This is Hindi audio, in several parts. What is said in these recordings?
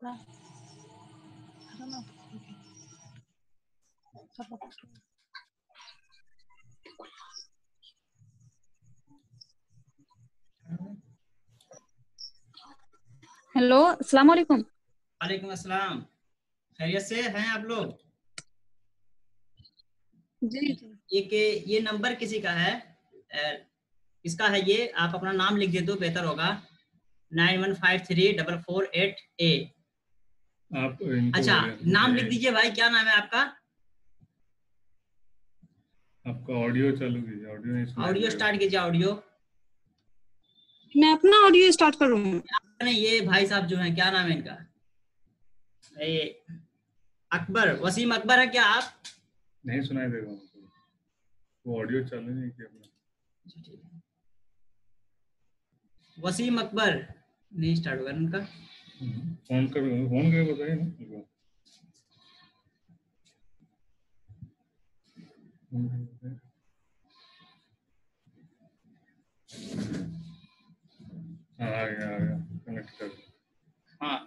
I don't know. हेलो, अस्सलाम वालेकुम। वालेकुम अस्सलाम। खैरियत से हैं आप लोग? जी ये नंबर किसी का है? किसका है ये? आप अपना नाम लिख दे तो बेहतर होगा। 91534488A। आप इनको अच्छा, बोलिए। नाम लिख दीजिए भाई, क्या नाम है आपका? आपका ऑडियो चालू कीजिए, ऑडियो नहीं सुनाई ऑडियो देगा। स्टार्ट कीजिए, ऑडियो। मैं अपना ऑडियो स्टार्ट करूँ? नहीं, ये भाई साहब जो हैं, क्या नाम है इनका? ये अकबर, वसीम अकबर है क्या आप? नहीं सुनाई देगा उनको, वो ऑडियो चालू नहीं किया अपना। वसीम अकबर नहीं स्टार्ट होगा इनका। फोन करके बताइए ना उनको। आ गया कनेक्ट कर। हाँ,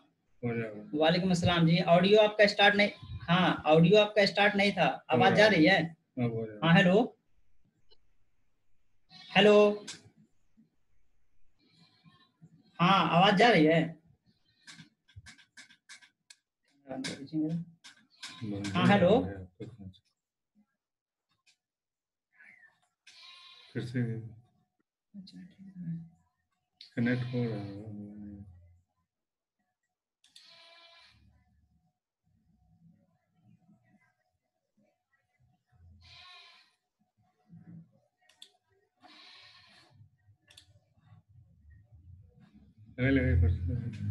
हो जाएगा। वालेकुम अस्सलाम जी। ऑडियो आपका स्टार्ट नहीं, हाँ ऑडियो आपका स्टार्ट नहीं था। आवाज जा रही है? अब हो जाएगा। हाँ, हेलो हेलो, हाँ आवाज जा रही है? हाँ हेलो, फिर से कनेक्ट हो रहा है। लगे फिर से।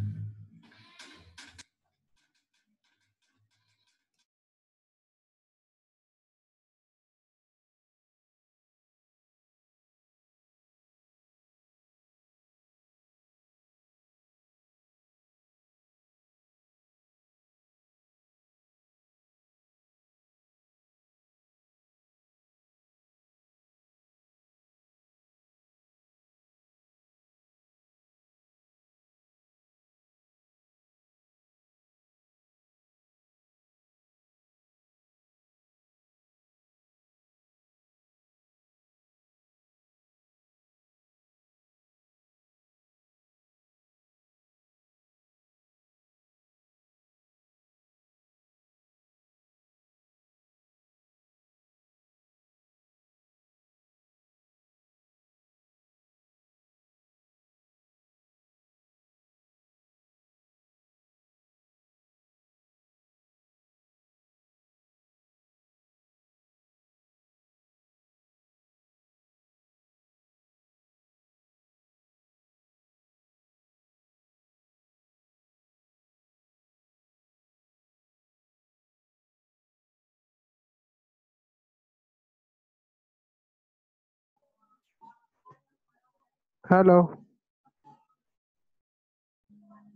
हेलो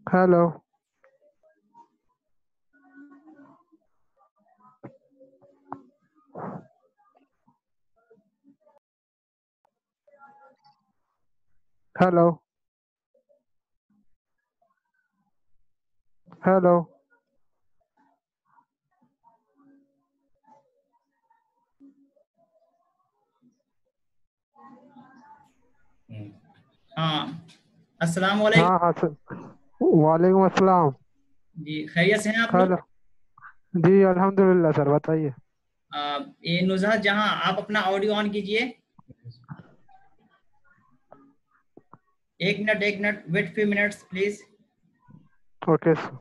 हेलो हेलो हेलो हाँ अस्सलाम वालेकुम हाँ हाँ सर, वालेकुम अस्सलाम। जी। खैरियत से हैं आप लोग? हेलो जी, अल्हम्दुलिल्लाह सर, बताइए। ये नुजहत जहां, आप अपना ऑडियो ऑन कीजिए। एक minute wait, few minutes please. Okay sir.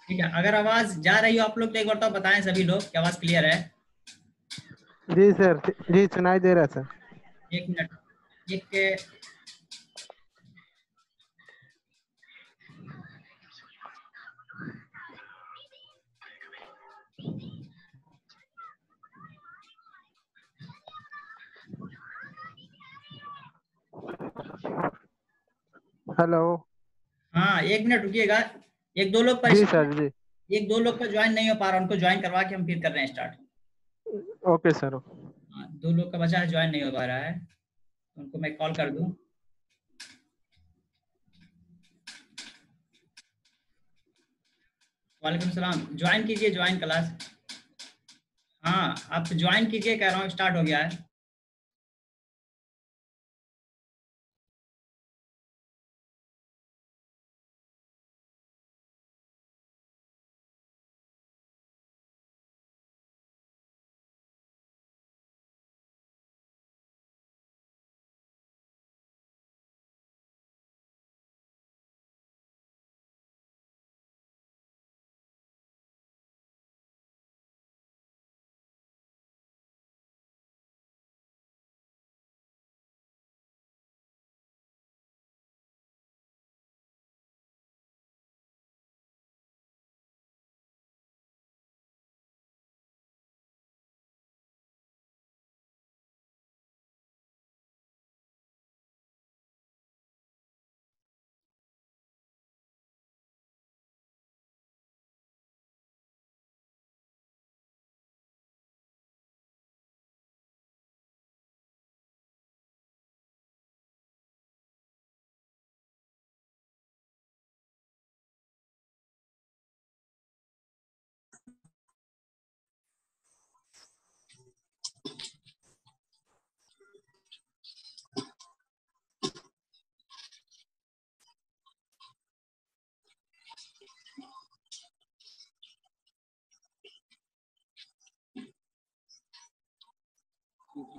ठीक है, अगर आवाज जा रही हो आप लोग तो एक बार तो बताएं सभी लोग कि आवाज क्लियर है। जी सर, जी सुनाई दे रहा है सर। एक मिनट, एक हेलो। हाँ, 1 मिनट रुकिएगा। एक दो लोग जी परेशान सर जी। हैं, 1 2 लोग का ज्वाइन नहीं हो पा रहा, उनको ज्वाइन करवा के हम फिर कर रहे हैं स्टार्ट। Okay sir. हाँ, 2 लोग का बचा है, ज्वाइन नहीं हो पा रहा है, उनको मैं कॉल कर दूं। वालेकुम सलाम, ज्वाइन कीजिए, ज्वाइन क्लास। हाँ, आप ज्वाइन कीजिए, कह रहा हूँ स्टार्ट हो गया है।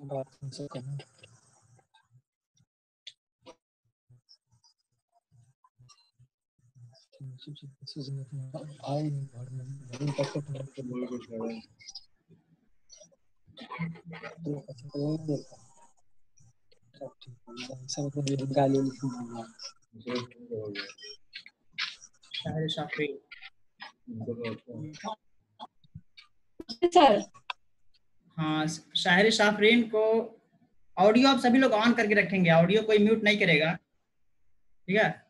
बात हमसे करना। आई नहीं घर में, नहीं तक तो बोल कुछ है। सब ठीक है, सब को भी गाली लिखूंगा। मुझे तो हो गया। शाहिर शाफरी। उनको तो अच्छा है। सर हाँ, शाहिर शाफरीन को ऑडियो आप सभी लोग ऑन करके रखेंगे, ऑडियो कोई म्यूट नहीं करेगा, ठीक है।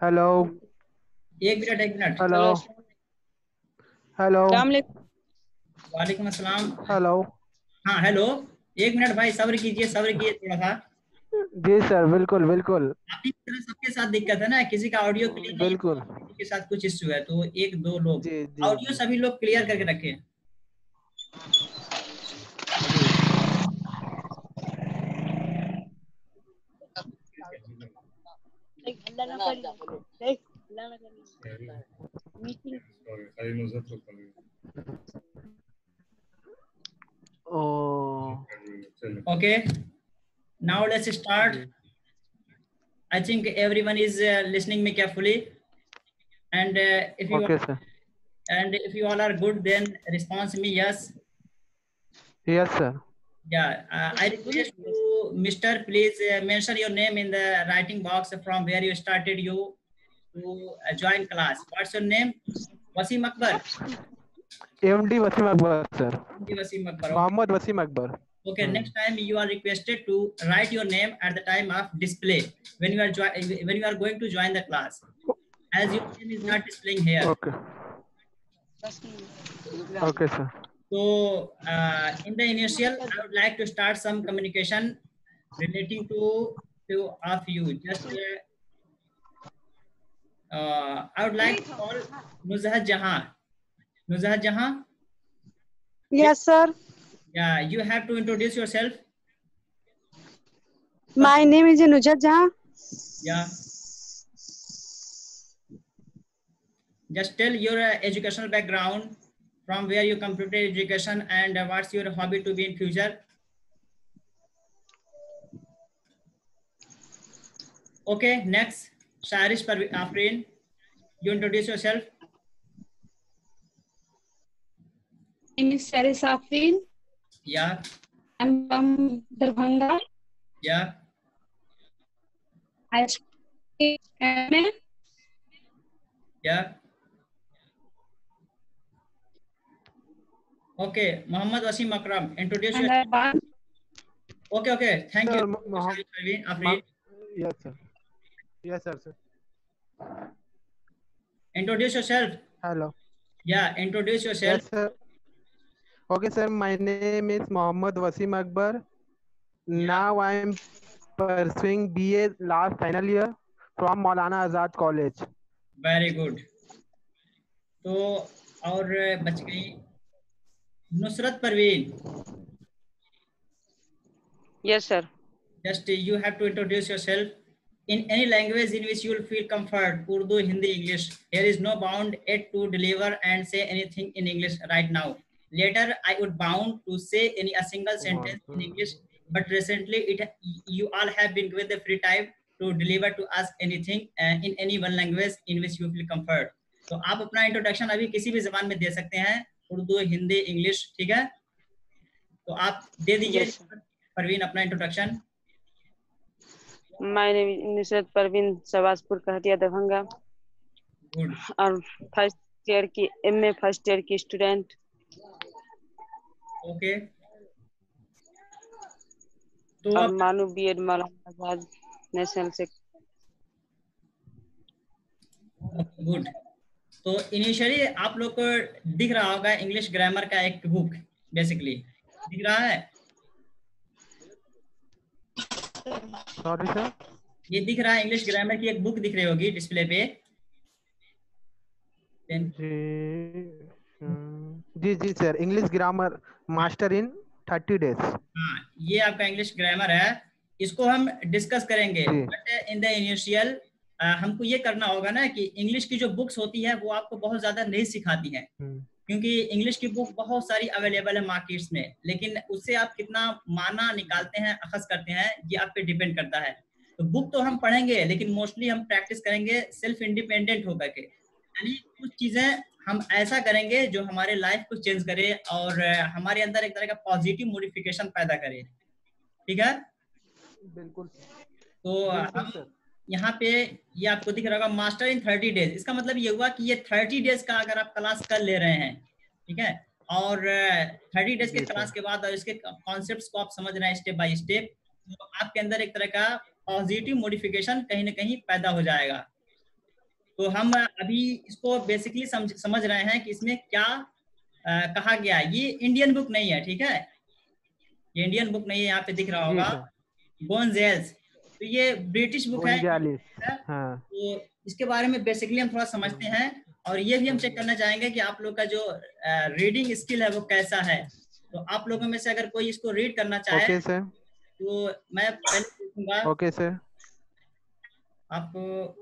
Hello. 1 minute 1 minute. Hello. Hello. वालेकुम अस्सलाम। हेलो। हाँ, हेलो। 1 मिनट भाई, सब्र कीजिए, सब्र कीजिए थोड़ा सा। जी सर बिल्कुल बिल्कुल आप ही की तरह सबके साथ दिक्कत है ना, किसी का ऑडियो क्लियर नहीं है, बिल्कुल। किसी के साथ कुछ इश्यू है, तो 1 2 लोग जी जी ऑडियो जी सभी लोग क्लियर करके रखें। जी। खाली नुसरत को कर ओ चलो। Okay, now let's start. जी I think everyone is listening me carefully, and okay sir. if you all are good, then response me yes. Yes sir. Yeah, I request you, Mr. Please mention your name in the writing box from where you started you to join class. What's your name? Wasim Akbar. MD Wasim Akbar sir. Wasim Akbar. Okay. Mohammad Wasim Akbar. Okay. Next time you are requested to write your name at the time of display when you are when you are going to join the class, as your name is not displaying here. Okay okay sir. So, in the initial, I would like to start some communication relating to two of you. Just, I would like to call Nuzhat Jahan. Nuzhat Jahan? Yes, sir. Yeah, you have to introduce yourself. My name is Nujhat Jahan. Yeah. Just tell your educational background, from where you completed education, and what's your hobby to be in future. Okay, next, Sharish Afrin, you introduce yourself. My name is Sari Safin. Yeah, I'm from Darbhanga. yeah. I speak MA Yeah. Okay, Muhammad Wasim Akram, introduce and yourself. I want Okay. Thank you. Sir, Shahid Parveen, Afreen. yes, sir. Yes, sir. Introduce yourself. Hello. Yeah, introduce yourself. Yes, sir. Okay, sir. My name is Mohammad Wasim Akbar. Yeah. Now I am pursuing BA last final year from Maulana Azad College. Very good. तो और बच गई Nusrat Parveen. Yes, sir. Just you have to introduce yourself in any language in which you will feel comfort. Urdu, Hindi, English. There is no bound yet to deliver and say anything in English right now. Later, I would bound to say a single sentence in English. But recently, you all have been given the free time to deliver to us anything in any one language in which you feel comfort. तो आप अपना इंट्रोडक्शन अभी किसी भी जबान में दे सकते हैं, उर्दू, हिंदी, इंग्लिश, ठीक है? तो आप दे दीजिए Yes, sir. परवीन अपना introduction. My name is Nusrat Parveen, Sawazpur, Kahtia, Darbhanga, good. और फर्स्ट ईयर की MA फर्स्ट ईयर की स्टूडेंट. ओके. तो और अब मानू B.Ed मौलाना आजाद नेशनल से. गुड. तो इनिशियली आप लोग को दिख रहा होगा इंग्लिश ग्रामर का एक बुक, बेसिकली दिख रहा है. Sorry, sir. ये दिख रहा है, इंग्लिश ग्रामर की एक बुक दिख रही होगी डिस्प्ले पे. जी sir. English grammar master in 30 days. हाँ, ये आपका इंग्लिश ग्रामर है, इसको हम डिस्कस करेंगे. जी. बट इन द इनिशियल हमको ये करना होगा ना कि इंग्लिश की जो बुक्स होती है वो आपको बहुत ज्यादा नहीं सिखाती है, क्योंकि इंग्लिश की बुक बहुत सारी अवेलेबल है मार्केट्स में, लेकिन उससे आप कितना माना निकालते हैं, अखज़ करते हैं, ये आप पे डिपेंड करता है. तो बुक तो हम पढ़ेंगे, लेकिन मोस्टली हम प्रैक्टिस करेंगे सेल्फ इंडिपेंडेंट होकर के. यानी कुछ चीजें हम ऐसा करेंगे जो हमारे लाइफ को चेंज करे और हमारे अंदर एक तरह का पॉजिटिव मॉडिफिकेशन पैदा करे. ठीक है? बिल्कुल. तो हम यहाँ पे ये आपको दिख रहा होगा मास्टर इन 30 डेज. इसका मतलब ये हुआ कि ये 30 डेज का अगर आप क्लास कर ले रहे हैं, ठीक है, और 30 डेज के क्लास के बाद और इसके कॉन्सेप्ट्स को आप समझ रहे हैं स्टेप बाय स्टेप, तो आपके अंदर एक तरह का पॉजिटिव मॉडिफिकेशन कहीं ना कहीं पैदा हो जाएगा. तो हम अभी इसको बेसिकली समझ रहे हैं कि इसमें क्या कहा गया है. ये इंडियन बुक नहीं है, ठीक है, ये इंडियन बुक नहीं है. यहाँ पे दिख रहा होगा गोंज़ेल्स, तो ये ब्रिटिश बुक है. हाँ. तो इसके बारे में बेसिकली हम थोड़ा समझते हैं और ये भी हम चेक करना चाहेंगे कि आप लोग का जो रीडिंग स्किल है वो कैसा है. तो आप लोगों में से अगर कोई इसको रीड करना चाहे ओके सर. तो मैं पहले पूछूंगा. Okay sir. आपको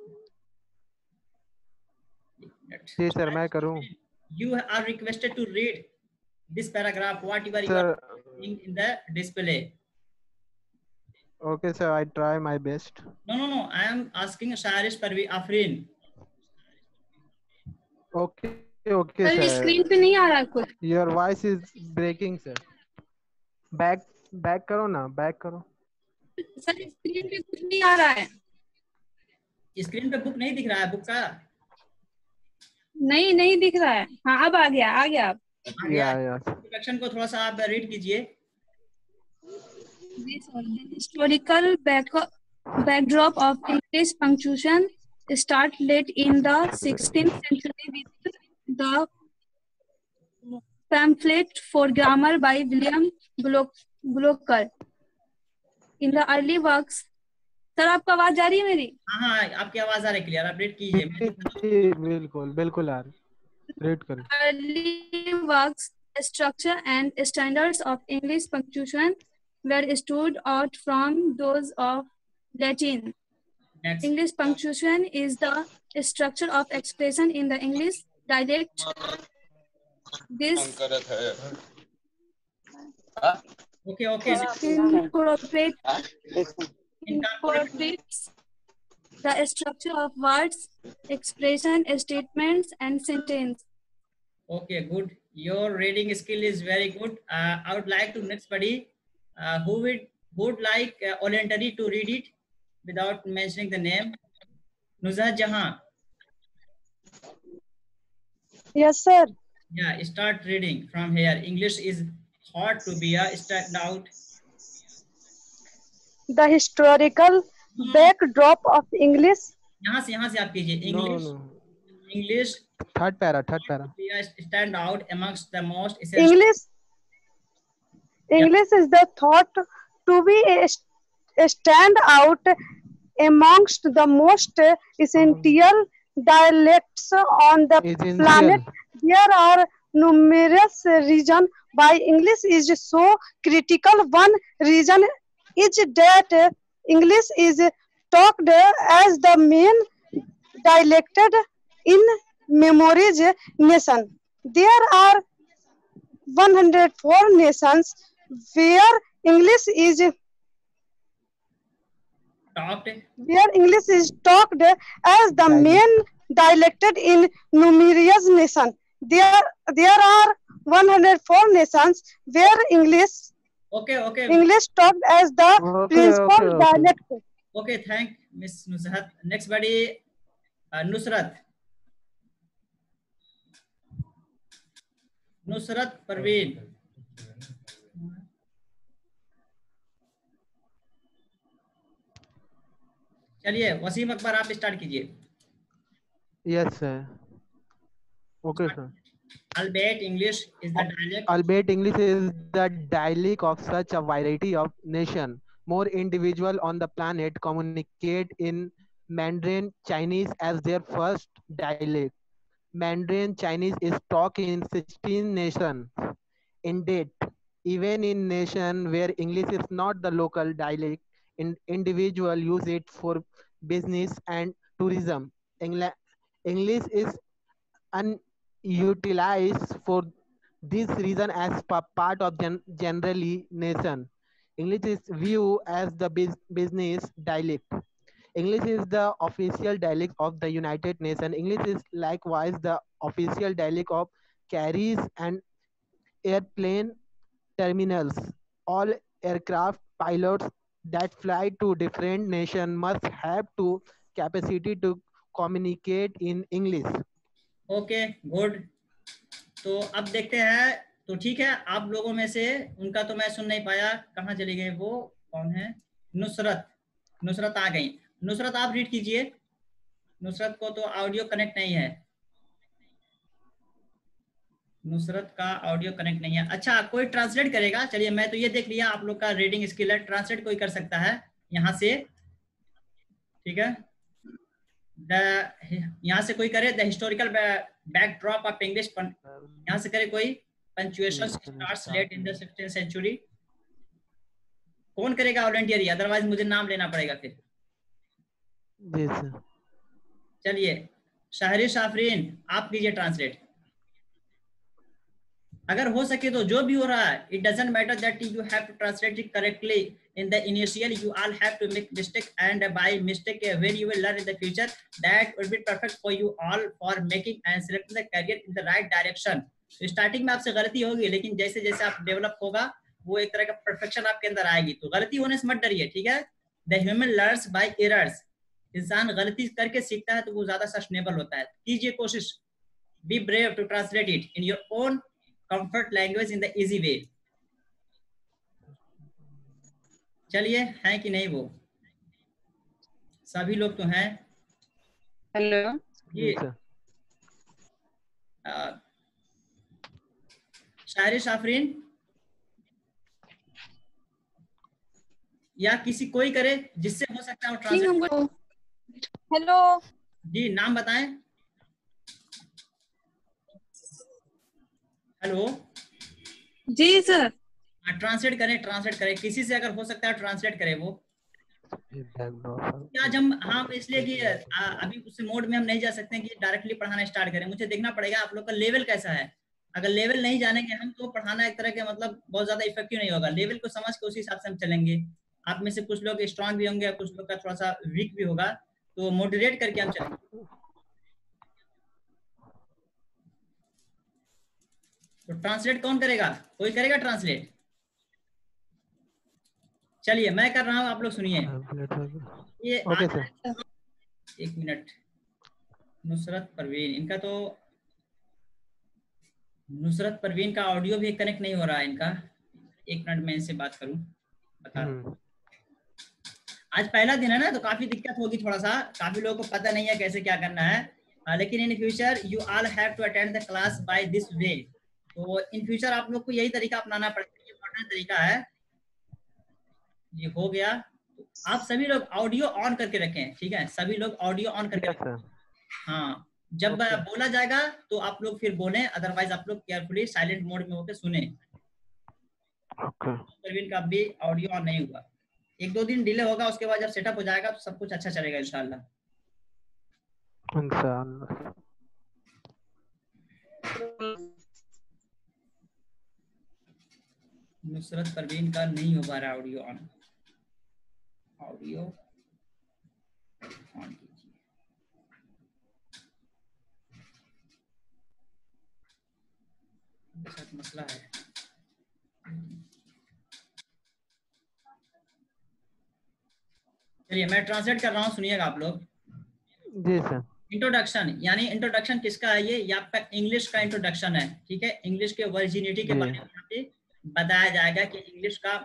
जी सर, मैं करूं. You are requested to read this paragraph whatever you are seeing in the display. Okay sir, I try my best. No, I am asking Sharish Parveen Afreen. Okay sir. Screen पे नहीं आ रहा कुछ. Your voice is breaking sir. Back करो ना, बैक करो. सर स्क्रीन पे कुछ नहीं आ रहा है. स्क्रीन पे बुक नहीं दिख रहा है, बुक का नहीं दिख रहा है. हाँ अब आ गया आप. इंट्रोडक्शन को थोड़ा सा आप रीड कीजिए. The historical backdrop of English punctuation start late in the 16th century with the pamphlet for grammar by William Blocker. In the early works, sir आपको आवाज जा रही है मेरी? हाँ, आपकी आवाज आ रही है, क्लियर. आप रीड कीजिए. बिल्कुल आ रही. रीड करें. Early works, structure and standards of English punctuation were stood out from those of Latin. Next. English punctuation is the structure of expression in the English dialect. This incorporates the structure of words, expression, statements, and sentence. Okay, good. Your reading skill is very good. I would like to next buddy who would like voluntary to read it without mentioning the name. Nuzhat Jahan. Yes, sir. Yeah, start reading from here. English is thought to be a stand out. The historical backdrop of English. यहाँ से आप कीजिए. No, English. no. English Third para. be a stand out amongst the most essential. English is the thought to be a stand out amongst the most essential dialects on the Essential. planet. There are numerous reasons why English is so critical. One reason is that English is talked as the main dialect in memories nation. There are 104 nations where English is talked as the main dialect in numerous nations. There are 104 nations where English talked as the principal dialect. Okay, thank Miss Nuzhat. Next buddy, Nusrat. Nusrat Parveen. चलिए वसीम अकबर आप स्टार्ट कीजिए. Yes, sir. Okay, sir. Albeit English is the dialect. Albeit English is the dialect of such a variety of nation. More individuals on the planet communicate in Mandarin Chinese as their first dialect. Mandarin Chinese is talked in 16 nations. Indeed, even in nations where English is not the local dialect, individuals use it for business and tourism. English is unutilized for this reason as part of generally nation. English is viewed as the business dialect. English is the official dialect of the United Nations. English is likewise the official dialect of carriers and airplane terminals. All aircraft pilots that fly to different nations must have to capacity to communicate in English. Okay, good. तो अब देखते हैं. तो ठीक है, आप लोगों में से उनका तो मैं सुन नहीं पाया. कहाँ चली गई वो? कौन है? नुसरत आ गई. नुसरत आप रीड कीजिए. नुसरत को तो ऑडियो कनेक्ट नहीं है. नुसरत का ऑडियो कनेक्ट नहीं है. अच्छा, कोई ट्रांसलेट करेगा? चलिए, मैं तो ये देख लिया आप लोग का रीडिंग स्किल है. ट्रांसलेट कोई कर सकता है यहाँ से? ठीक है, यहाँ से कोई करे. The historical backdrop of English, यहाँ से करे कोई. Punctuation starts late in the 16th century. कौन करेगा वॉलंटियर? अदरवाइज मुझे नाम लेना पड़ेगा फिर. जी सर. चलिए, शाहरिश आफरीन आप कीजिए ट्रांसलेट. अगर हो सके तो जो भी हो रहा है, it doesn't matter that you have to translate it correctly in the initial. You all have to make mistake, and by mistake when you will learn in the future, that will be perfect for you all for making and selecting the career in the right direction. तो स्टार्टिंग में आपसे गलती होगी, लेकिन जैसे जैसे आप डेवलप होगा वो एक तरह का परफेक्शन आपके अंदर आएगी. तो गलती होने से मत डरिए, ठीक है. The human learns by errors. इंसान गलती करके सीखता है तो वो ज्यादा सस्टेनेबल होता है. कीजिए कोशिश. Be brave to translate it in your own comfort language in the easy way. चलिए, हैं कि नहीं वो? सभी लोग तो हैं. हेलो. ये शायरिश आफरीन या किसी कोई करे जिससे हो सकता है वो ट्रांसलेट. हेलो जी, नाम बताएं. हेलो जी सर. ट्रांसलेट करें किसी से अगर हो सकता है ट्रांसलेट करें वो. आज हम इसलिए कि अभी उस मोड में हम नहीं जा सकते कि डायरेक्टली पढ़ाना स्टार्ट करें. मुझे देखना पड़ेगा आप लोग का लेवल कैसा है. अगर लेवल नहीं जानेंगे हम तो पढ़ाना एक तरह के मतलब बहुत ज्यादा इफेक्टिव नहीं होगा. लेवल को समझ के उसी हिसाब से हम चलेंगे. आप में से कुछ लोग स्ट्रांग भी होंगे, कुछ लोग का थोड़ा सा वीक भी होगा, तो मोटिवेट करके हम चलेंगे. तो ट्रांसलेट कौन करेगा? कोई करेगा ट्रांसलेट? चलिए, मैं कर रहा हूं, आप लोग सुनिए. ये ओके सर। एक मिनट, नुसरत परवीन, इनका तो नुसरत परवीन का ऑडियो भी कनेक्ट नहीं हो रहा है इनका। एक मिनट मैं इनसे बात करूं, बता रहा हूं। आज पहला दिन है ना, तो काफी दिक्कत होगी थोड़ा सा, काफी लोगों को पता नहीं है कैसे क्या करना है, लेकिन in future you all have to attend the class by this way. तो इन फ्यूचर आप लोग को यही तरीका अपनाना पड़ेगा, ये मॉडर्न तरीका है। ये हो गया, आप सभी लोग ऑडियो ऑन करके रखें, ठीक है, सभी लोग ऑडियो ऑन करके रखें। हाँ, जब बोला जाएगा तो आप लोग फिर बोलें, अदरवाइज आप लोग केयरफुली साइलेंट मोड में होकर सुने। परवीन का भी ऑडियो ऑन नहीं हुआ, 1-2 दिन डिले होगा, उसके बाद जब सेटअप हो जाएगा तो सब कुछ अच्छा चलेगा इंशाल्लाह। नुसरत परवीन का नहीं हो पा रहा ऑडियो ऑन, ऑडियो ऑन कीजिए। साथ मसला है। चलिए मैं ट्रांसलेट कर रहा हूँ, सुनिएगा आप लोग। जी सर। इंट्रोडक्शन, यानी इंट्रोडक्शन किसका है? ये आपका इंग्लिश का इंट्रोडक्शन है, ठीक है। इंग्लिश के वर्जिनिटी के बारे में यहाँ पे बताया जाएगा कि इंग्लिश का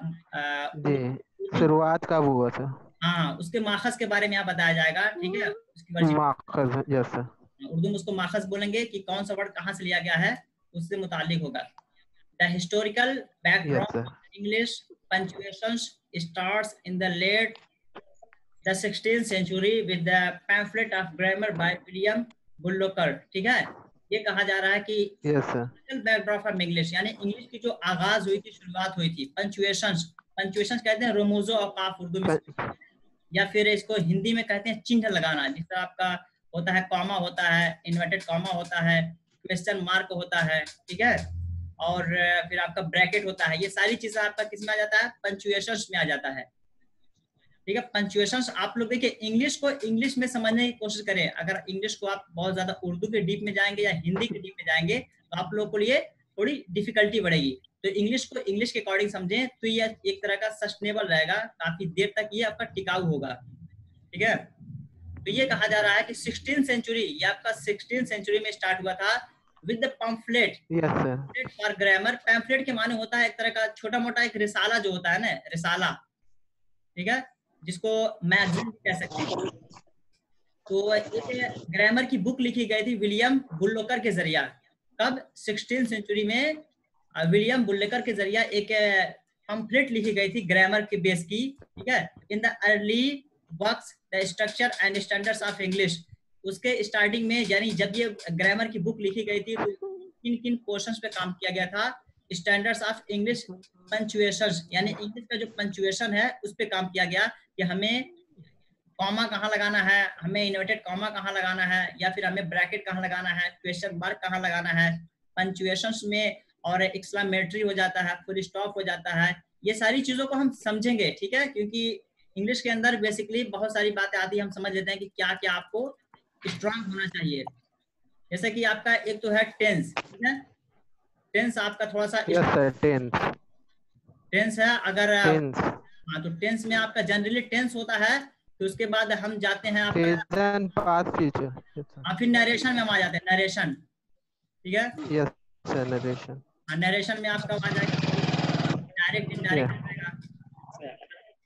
शुरुआत कब हुआ था। हाँ, उसके माखज के बारे में यहाँ बताया जाएगा, ठीक है। उसकी माखज, यस सर। उर्दू में उसको माखज बोलेंगे कि कौन सा वर्ड कहाँ से लिया गया है, उससे मुतालिक होगा। The historical background of English punctuations starts in the late the 16th century with the pamphlet of grammar by William Bullocker, ठीक है। ये कहा जा रहा है कि बैकड्रॉप ऑफ इंग्लिश, यानी इंग्लिश की जो आगाज हुई थी, शुरुआत हुई थी, पंक्चुएशंस कहते हैं रोमोजो और काफ उर्दू में, या फिर इसको हिंदी में कहते हैं चिन्ह लगाना, जिस तरह आपका होता है कॉमा होता है, इन्वर्टेड कॉमा होता है, क्वेश्चन मार्क होता है, ठीक है, और फिर आपका ब्रैकेट होता है। ये सारी चीजें आपका किस में आ जाता है? पंक्चुएशंस में आ जाता है, ठीक है। पंक्चुएशंस आप लोग देखिए, इंग्लिश को इंग्लिश में समझने की कोशिश करें। अगर इंग्लिश को आप बहुत ज्यादा उर्दू के डीप में जाएंगे या हिंदी के डीप में जाएंगे तो आप लोगों को लिए थोड़ी डिफिकल्टी बढ़ेगी। तो इंग्लिश को इंग्लिश के अकॉर्डिंग समझें तो ये एक तरह का सस्टेनेबल रहेगा, काफी देर तक ये आपका टिकाऊ होगा, ठीक है। तो ये कहा जा रहा है कि 16th सेंचुरी, ये आपका 16th सेंचुरी में स्टार्ट हुआ था with the pamphlet for grammar. Pamphlet के माने होता है एक तरह का छोटा मोटा एक रिसाला जो होता है ना, रिसाला, ठीक है, जिसको मैगजीन कह सकते हैं। तो एक ग्रामर की बुक लिखी गई थी विलियम बुल्लोकर के जरिया। कब? 16th सेंचुरी में विलियम बुल्लोकर के जरिया एक पम्फलेट लिखी गई थी ग्रामर के बेस की, ठीक है। In the early works the structure and standards of English, उसके स्टार्टिंग में, यानी जब ये ग्रामर की बुक लिखी गई थी तो किन किन पोर्शंस पे काम किया गया था? स्टैंडर्ड्स ऑफ इंग्लिश पंक्चुएशंस, यानी इंग्लिश का जो पंक्चुएशन है उस पे काम किया गया कि हमें कॉमा कहाँ लगाना है, हमें इन्वर्टेड कॉमा कहाँ लगाना है, या फिर हमें ब्रैकेट कहाँ लगाना है, क्वेश्चन मार्क कहाँ लगाना है पंक्चुएशंस में, और एक्सक्लेमेटरी हो जाता है, फुल स्टॉप हो जाता है। ये सारी चीजों को हम समझेंगे, ठीक है, क्योंकि इंग्लिश के अंदर बेसिकली बहुत सारी बातें आती है, हम समझ लेते हैं कि क्या क्या आपको स्ट्रांग होना चाहिए। जैसे कि आपका एक तो है टेंस, ठीक है, टेंस आपका थोड़ा सा टेंस है। अगर हाँ, तो टेंस में आपका जनरली टेंस होता है, तो उसके बाद हम जाते हैं प्रेजेंट, पास्ट, फ्यूचर, फिर नरेशन में हम आ जाते हैं, नरेशन, ठीक है। Yes sir, narration. नरेशन में आपका आ जाएगा डायरेक्ट, इनडायरेक्ट आएगा।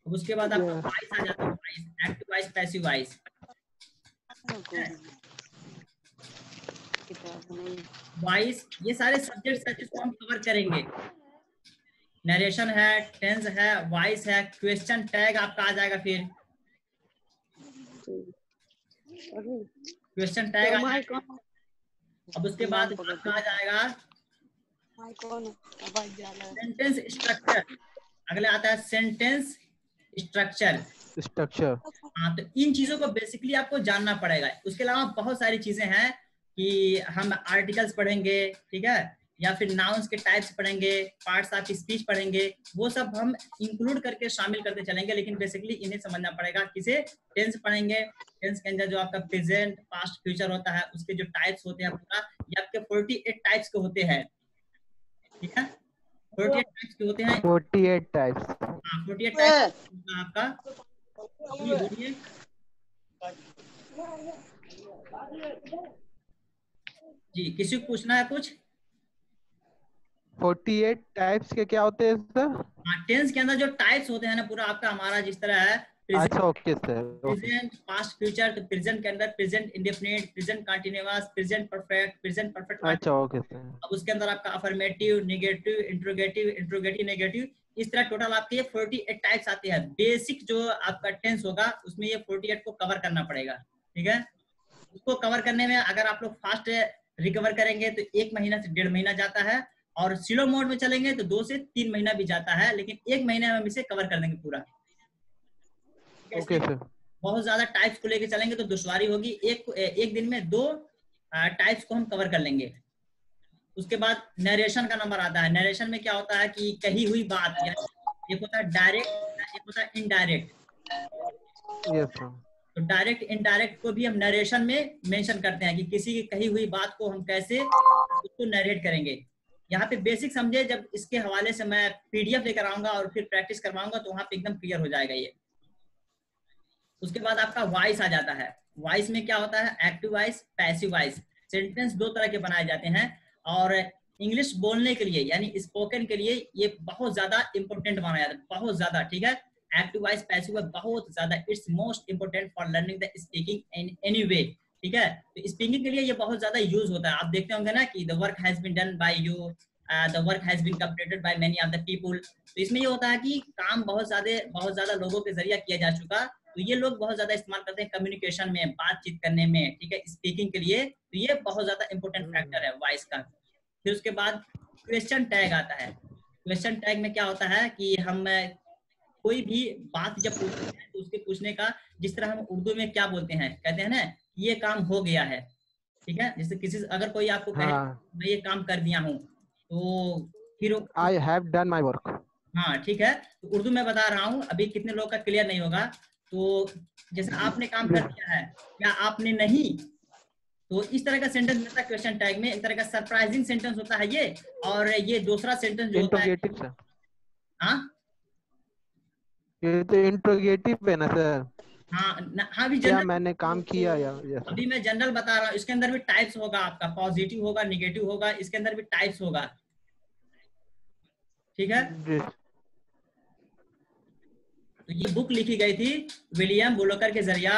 उसके बाद आपका वॉइस आ जाता है, voice, active voice, passive voice, voice. ये सारे सब्जेक्ट्स को हम कवर करेंगे। नरेशन है, टेंस है, वॉइस है, क्वेश्चन टैग आपका आ जाएगा, फिर क्वेश्चन टैग आ जाएगा। अब उसके बाद आपका आ जाएगा सेंटेंस स्ट्रक्चर, अगले आता है सेंटेंस स्ट्रक्चर। हाँ, तो इन चीजों को बेसिकली आपको जानना पड़ेगा। उसके अलावा बहुत सारी चीजें हैं कि हम आर्टिकल्स पढ़ेंगे, ठीक है, या फिर नाउन्स के टाइप्स पढ़ेंगे, पार्ट्स ऑफ स्पीच पढ़ेंगे, वो सब हम इंक्लूड करके शामिल करते चलेंगे। लेकिन बेसिकली इन्हें समझना पड़ेगा। किसे? टेंस पढ़ेंगे। टेंस के अंदर जो आपका प्रेजेंट, पास्ट, फ्यूचर होता है, उसके जो टाइप्स होते हैं पूरा, ये आपके 48 टाइप्स के होते हैं, ठीक है, 48 टाइप्स के होते हैं। 48 टाइप्स, हाँ, 48 टाइप्स आपका बोलिए। जी, किसी को पूछना है कुछ? 48 टाइप्स के क्या होते हैं सर? हाँ, टेंस के अंदर जो टाइप्स होते हैं ना, पूरा आपका हमारा जिस तरह है अच्छा, okay sir. Present, past, future. तो प्रेजेंट के अंदर present indefinite, present continuous, present perfect, present perfect. अच्छा, ओके सर। अब उसके अंदर आपका affirmative, negative, interrogative, interrogative negative, इस तरह टोटल आपके ये 48 टाइप्स आते हैं। बेसिक जो आपका टेंस होगा उसमें ये 48 को कवर करना पड़ेगा, ठीक है। उसको कवर करने में अगर आप लोग फास्ट रिकवर करेंगे तो 1 महीना से 1.5 महीना जाता है, और स्लो मोड में चलेंगे तो 2 से 3 महीना भी जाता है, लेकिन 1 महीने में हम इसे कवर कर देंगे पूरा। Okay sir. बहुत ज्यादा टाइप्स को लेके चलेंगे तो दुश्वारी होगी। एक दिन में 2 टाइप्स को हम कवर कर लेंगे। उसके बाद नरेशन का नंबर आता है। नरेशन में क्या होता है कि कही हुई बात, एक होता है डायरेक्ट, एक होता है इनडायरेक्ट। Yes sir. तो डायरेक्ट इनडायरेक्ट को भी हम नरेशन में मेंशन करते हैं कि किसी की कही हुई बात को हम कैसे उसको नरेट करेंगे। यहाँ पे बेसिक समझे, जब इसके हवाले से मैं पीडीएफ लेकर आऊंगा और फिर प्रैक्टिस करवाऊंगा तो वहां पे एकदम क्लियर हो जाएगा ये। उसके बाद आपका वॉइस आ जाता है। वॉइस में क्या होता है? Active voice, passive voice. Sentence 2 तरह के बनाए जाते हैं, और इंग्लिश बोलने के लिए यानी स्पोकन के लिए ये बहुत ज्यादा इंपॉर्टेंट माना जाता है, बहुत ज्यादा, ठीक है। एक्टिव वॉइस, पैसिव वॉइस बहुत ज्यादा, it's most important for learning the speaking in any way, ठीक है। तो स्पीकिंग के लिए ये बहुत ज्यादा यूज होता है। आप देखते होंगे ना कि the work has been done by you, the work has been completed by many of the people. तो इसमें ये होता है कि काम बहुत ज्यादा लोगों के जरिए किया जा चुका, तो ये लोग बहुत ज्यादा इस्तेमाल करते हैं कम्युनिकेशन में, बातचीत करने में, ठीक है, स्पीकिंग के लिए। तो ये बहुत ज्यादा इंपॉर्टेंट फैक्टर है वॉइस का। फिर उसके बाद क्वेश्चन टैग आता है। क्वेश्चन टैग में क्या होता है कि हम कोई भी बात जब पूछते हैं तो उसके पूछने का, जिस तरह हम उर्दू में क्या बोलते हैं, कहते हैं ना ये काम हो गया है, ठीक है। जैसे किसी अगर कोई आपको कहे मैं ये काम कर दिया हूँ, तो फिर I have done my work. हाँ, ठीक है। तो उर्दू में बता रहा हूँ, अभी कितने लोग का क्लियर नहीं होगा। तो जैसे आपने काम कर दिया है या आपने नहीं, तो इस तरह का सेंटेंस मिलता है क्वेश्चन टैग में। एक तरह का सरप्राइजिंग सेंटेंस होता है ये, और ये दूसरा सेंटेंस जो होता है, हाँ ये तो इंट्रोगेटिव है ना सर? हाँ भी क्या मैंने काम किया या अभी मैं जनरल बता रहा हूँ। इसके अंदर भी टाइप्स होगा, आपका पॉजिटिव होगा, नेगेटिव होगा, इसके अंदर भी टाइप्स होगा, ठीक है। तो ये बुक लिखी गई थी विलियम बुलोकर के जरिया,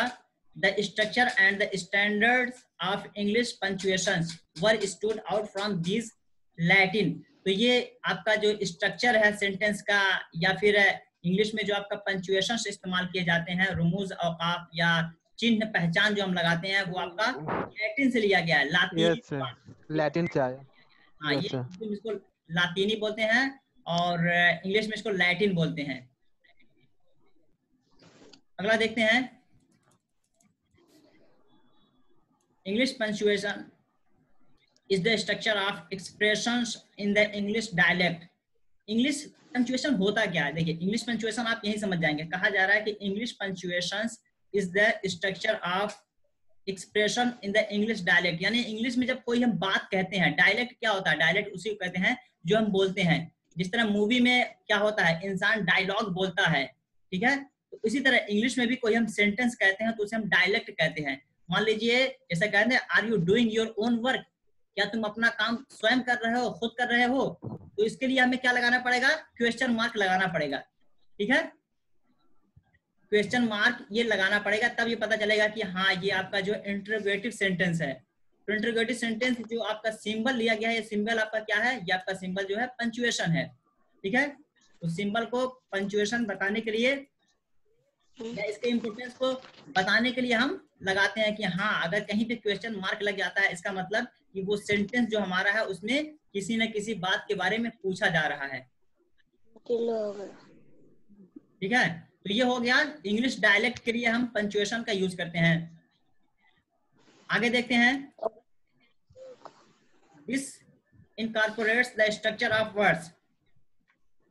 the structure and the standards of English punctuations were stood out from this Latin. तो ये आपका जो स्ट्रक्चर है सेंटेंस का, या फिर इंग्लिश में जो आपका पंक्चुएशंस इस्तेमाल किए जाते हैं, रुमूज, औकाफ या चिन्ह पहचान जो हम लगाते हैं, वो आपका लैटिन से लिया गया है, लैटिन से आया। हाँ, ये इसको लातीनी बोलते हैं और इंग्लिश में इसको लैटिन बोलते हैं। अगला देखते हैं, English punctuation is the structure of expressions in the English dialect। English punctuation होता क्या है? देखिए, इंग्लिश पंक्चुएशन आप यही समझ जाएंगे। कहा जा रहा है कि English punctuations is the structure of expression in the English dialect. यानी इंग्लिश में जब कोई हम बात कहते हैं, डायलेक्ट क्या होता है? डायलेक्ट उसी को कहते हैं जो हम बोलते हैं। जिस तरह मूवी में क्या होता है, इंसान डायलॉग बोलता है, ठीक है, तो इसी तरह इंग्लिश में भी कोई हम सेंटेंस कहते हैं तो उसे हम डायलेक्ट कहते हैं। मान लीजिए जैसे कहते हैं, are you doing your own work, क्या तुम अपना काम स्वयं कर रहे हो, खुद कर रहे हो? तो इसके लिए हमें क्या लगाना पड़ेगा? क्वेश्चन मार्क लगाना पड़ेगा, ठीक है। क्वेश्चन मार्क ये लगाना पड़ेगा, तब ये पता चलेगा कि हाँ ये आपका जो इंटरोगेटिव सेंटेंस है। तो इंटरोगेटिव सेंटेंस जो आपका सिंबल लिया गया है, ये सिंबल आपका क्या है? ये आपका सिंबल जो है पंक्चुएशन है, ठीक है। तो सिंबल को पंक्चुएशन बताने के लिए या इसके इंपोर्टेंस को बताने के लिए हम लगाते हैं कि हाँ अगर कहीं पे क्वेश्चन मार्क लग जाता है, इसका मतलब कि वो सेंटेंस जो हमारा है उसमें किसी न किसी बात के बारे में पूछा जा रहा है, ठीक है। तो ये हो गया इंग्लिश डायलेक्ट के लिए हम पंक्चुएशन का यूज करते हैं। आगे देखते हैं, this incorporates the structure of words.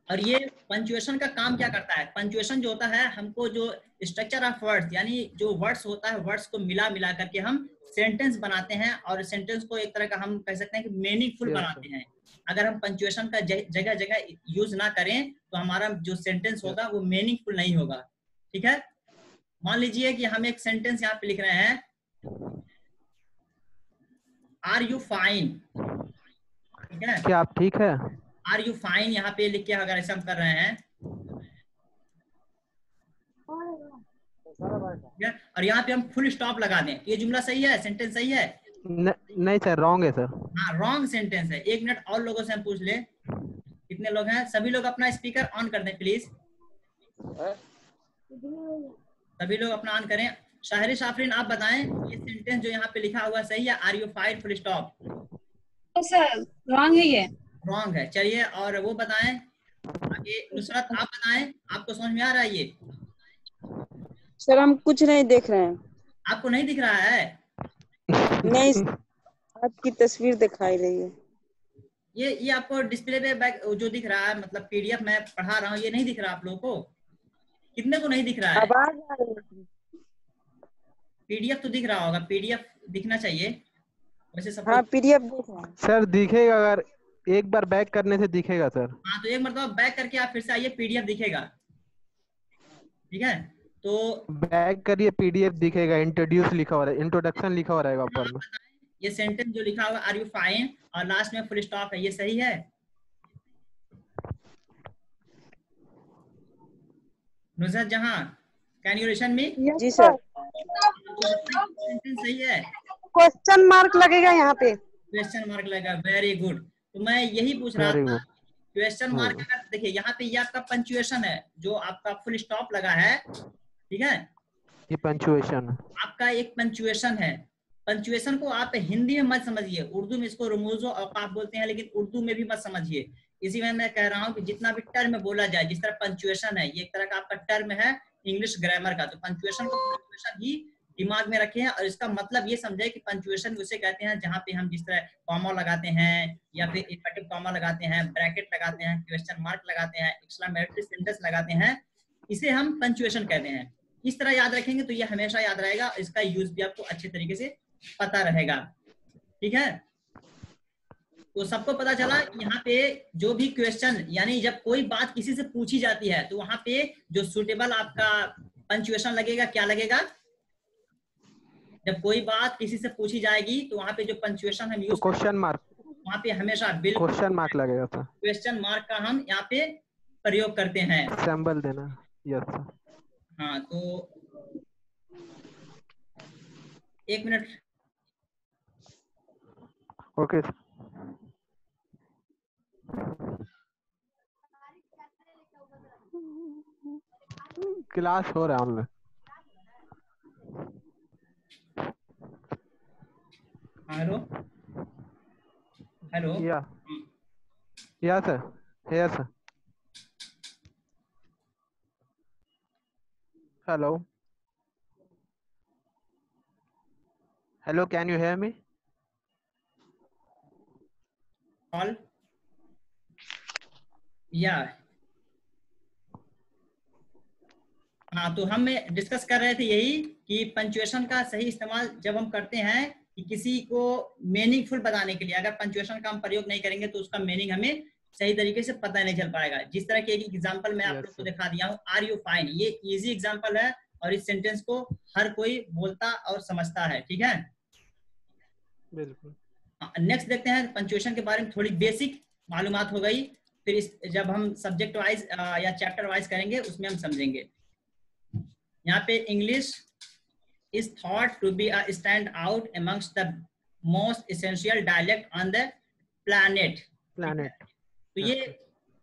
और ये पंक्चुएशन का काम क्या करता है? पंक्चुएशन जो होता है, हमको जो स्ट्रक्चर ऑफ वर्ड्स यानी जो वर्ड्स होता है, वर्ड्स को मिला मिला करके हम सेंटेंस बनाते हैं, और सेंटेंस को एक तरह का हम कह सकते हैं कि मीनिंगफुल बनाते हैं। अगर हम पंक्चुएशन का जगह जगह यूज ना करें तो हमारा जो सेंटेंस होगा वो मीनिंगफुल नहीं होगा, ठीक है। मान लीजिए कि हम एक सेंटेंस यहाँ पे लिख रहे हैं, आर यू फाइन, ठीक है, क्या आप ठीक है? आर यू फाइन यहाँ पे लिख के अगर ऐसा हम कर रहे हैं, ठीक है, और यहाँ पे हम फुल स्टॉप लगा दें, ये जुमला सही है, सेंटेंस सही है? नहीं सर, रॉन्ग है सर। हाँ, रॉन्ग सेंटेंस है। 1 मिनट और लोगों से हम पूछ ले, कितने लोग हैं? सभी लोग अपना स्पीकर ऑन कर दें प्लीज, सभी लोग अपना ऑन करें। शाहरी साफरीन आप बताएं, ये सेंटेंस जो यहाँ पे लिखा हुआ सही है? Are you fine full stop? Sir wrong है ये। रॉन्ग है। चलिए और वो बताएं आगे, नुसरत आप बताएं, आपको समझ में आ रहा है ये? सर हम कुछ नहीं देख रहे हैं। आपको नहीं दिख रहा है? नहीं, आपकी तस्वीर दिखाई रही है। ये आपको डिस्प्ले पे बैक जो दिख रहा है, मतलब पीडीएफ मैं पढ़ा रहा हूँ, ये नहीं दिख रहा आप लोगों को? कितने को नहीं दिख रहा है? आवाज आ रही है। पीडीएफ तो दिख रहा होगा, पीडीएफ दिखना चाहिए वैसे सब। हाँ पीडीएफ देख रहे हैं सर दिखेगा, अगर एक बार बैक करने से दिखेगा सर। हाँ तो एक मरतबा बैक करके आप फिर से आइए, पीडीएफ दिखेगा, ठीक है? तो बैक करिए, पीडीएफ दिखेगा, इंट्रोड्यूस लिखा हुआ रहेगा, इंट्रोडक्शन लिखा हुआ रहेगा ऊपर में। ये सेंटेंस जो लिखा हुआ आर यू फाइन और लास्ट में फुल स्टॉप है, ये सही है? Nusrat Jahan, can you listen me? जी सर। सेंटेंस सही है? क्वेश्चन मार्क लगेगा यहाँ पे। क्वेश्चन मार्क लगा, वेरी गुड। तो मैं यही पूछ रहा था, क्वेश्चन मार्क अगर देखिए यहाँ पे, ये आपका पंक्चुएशन है, जो आपका फुल स्टॉप लगा है, ठीक है, ये पंक्चुएशन आपका एक पंक्चुएशन है। पंक्चुएशन को आप हिंदी में मत समझिए, उर्दू में इसको रमूज़ो औक़ाफ़ बोलते हैं, लेकिन उर्दू में भी मत समझिए। इसी में मैं कह रहा हूँ कि जितना भी टर्म बोला जाए, जिस तरह पंक्चुएशन है, ये एक तरह का आपका टर्म है इंग्लिश ग्रामर का, तो पंक्चुएशन को पंक्चुएशन ही दिमाग में रखें और इसका मतलब ये समझे कि पंक्चुएशन उसे कहते हैं जहाँ पे हम जिस तरह कॉमा लगाते हैं या फिर इन्वर्टेड कॉमा लगाते हैं, ब्रैकेट लगाते हैं, क्वेश्चन मार्क लगाते हैं, एक्सक्लेमेटरी सेंटेंस लगाते हैं, इसे हम पंक्चुएशन कहते हैं। इस तरह याद रखेंगे तो ये हमेशा याद रहेगा, इसका यूज भी आपको अच्छे तरीके से पता रहेगा, ठीक है? तो सबको पता चला कि यहाँ पे जो भी क्वेश्चन, यानी जब कोई बात किसी से पूछी जाती है तो वहां पे जो सुटेबल आपका पंक्चुएशन लगेगा, क्या लगेगा? जब कोई बात किसी से पूछी जाएगी तो वहां पे जो पंक्चुएशन हम यूज, क्वेश्चन मार्क, वहां पे हमेशा बिल्कुल क्वेश्चन मार्क लगेगा सर। क्वेश्चन मार्क का हम यहाँ पे प्रयोग करते हैं। सैंपल देना। Yes sir. हाँ तो 1 मिनट। ओके। क्लास हो रहा है online. Hello hello. Yeah sir, yes sir. Hello hello, can you hear me? All yeah हाँ, तो हम डिस्कस कर रहे थे यही कि पंक्चुएशन का सही इस्तेमाल जब हम करते हैं कि किसी को मीनिंगफुल बताने के लिए, अगर पंक्चुएशन का हम प्रयोग नहीं करेंगे तो उसका मीनिंग हमें सही तरीके से पता नहीं चल पाएगा। जिस तरह के एक एग्जांपल मैं आप लोग को दिखा दिया हूँ, आर यू फाइन, ये इजी एग्जांपल है और इस सेंटेंस को हर कोई बोलता और समझता है, ठीक है? बिल्कुल। नेक्स्ट देखते हैं, पंक्चुएशन के बारे में थोड़ी बेसिक मालूमात हो गई, फिर जब हम सब्जेक्ट वाइज या चैप्टर वाइज करेंगे उसमें हम समझेंगे। यहाँ पे English is thought to be a stand out amongst the most essential dialect on the planet. तो ये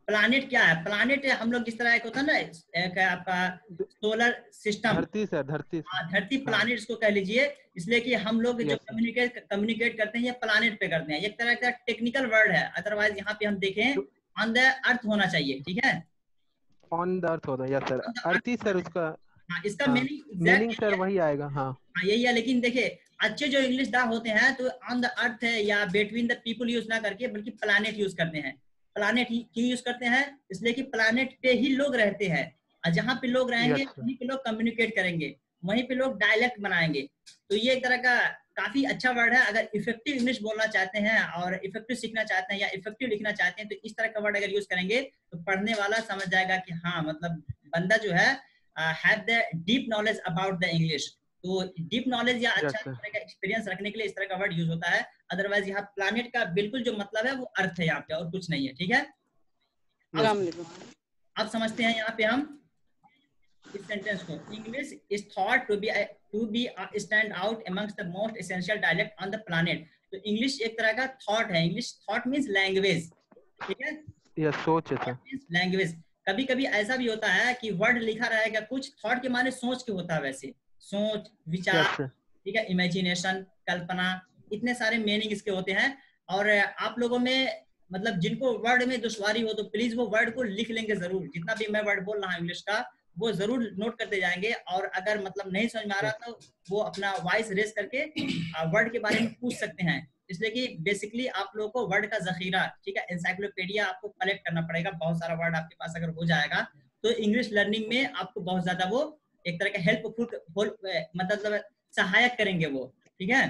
प्लानिट क्या है? प्लानिट हम लोग जिस तरह एक होता है ना, एक आपका सोलर सिस्टम, धरती सर, धरती। हाँ, धरती प्लानिट इसको कह लीजिए, इसलिए कि हम लोग जो कम्युनिकेट करते हैं ये प्लानिट पे करते हैं। एक तरह का टेक्निकल वर्ड है, अदरवाइज यहाँ पे हम देखें ऑन द अर्थ होना चाहिए, ठीक है? ऑन द अर्थ होता है, यस सर, अर्थ ही सर उसका। हाँ, इसका मीनिंग सर वही आएगा। हाँ यही है, लेकिन देखिए अच्छे जो इंग्लिश दाग होते हैं तो ऑन द अर्थ है या बिटवीन द पीपल यूज ना करके बल्कि प्लानेट यूज करते हैं। प्लानेट क्यों यूज करते हैं? इसलिए कि प्लानेट पे ही लोग रहते हैं और जहाँ पे लोग रहेंगे वहीं पे लोग कम्युनिकेट करेंगे, वहीं पे लोग डायलेक्ट बनाएंगे। तो ये एक तरह का काफी अच्छा वर्ड है। अगर इफेक्टिव इंग्लिश बोलना चाहते हैं और इफेक्टिव सीखना चाहते हैं या इफेक्टिव लिखना चाहते हैं तो इस तरह का वर्ड अगर यूज करेंगे तो पढ़ने वाला समझ जाएगा कि हाँ, मतलब बंदा जो है have the deep knowledge about the English. तो डीप नॉलेज या अच्छा Yes, sir. तरह का एक्सपीरियंस रखने के लिए इस तरह का वर्ड यूज होता है। अदरवाइज यहाँ प्लैनेट का बिल्कुल जो मतलब है वो अर्थ है यहाँ पे, और कुछ नहीं है। ठीक है, अब समझते हैं यहाँ पे हम इस सेंटेंस को। English is thought to be stand out amongst the most essential dialect on the planet. तो इंग्लिश एक तरह का थॉट है। English thought means language. ठीक है, Yes, सोच है सर। लैंग्वेज। कभी कभी ऐसा भी होता है कि वर्ड लिखा रहेगा कुछ, थॉट के माने सोच के होता है, वैसे सोच, विचार। Yes, sir. ठीक है, इमेजिनेशन, कल्पना, इतने सारे मीनिंग इसके होते हैं। और आप लोगों में मतलब जिनको वर्ड में दुश्वारी हो तो प्लीज वो वर्ड को लिख लेंगे जरूर। जितना भी मैं वर्ड बोल रहा हूँ इंग्लिश का वो जरूर नोट करते जाएंगे। और अगर मतलब नहीं समझ में आ रहा तो वो अपना वॉइस रेस करके वर्ड के बारे में पूछ सकते हैं। इसलिए कि बेसिकली आप लोगों को वर्ड का जखीरा, ठीक है, एनसाइक्लोपीडिया आपको कलेक्ट करना पड़ेगा। बहुत सारा वर्ड आपके पास अगर हो जाएगा तो इंग्लिश लर्निंग में आपको बहुत ज्यादा वो एक तरह का हेल्पफुल मतलब सहायक करेंगे वो। ठीक है,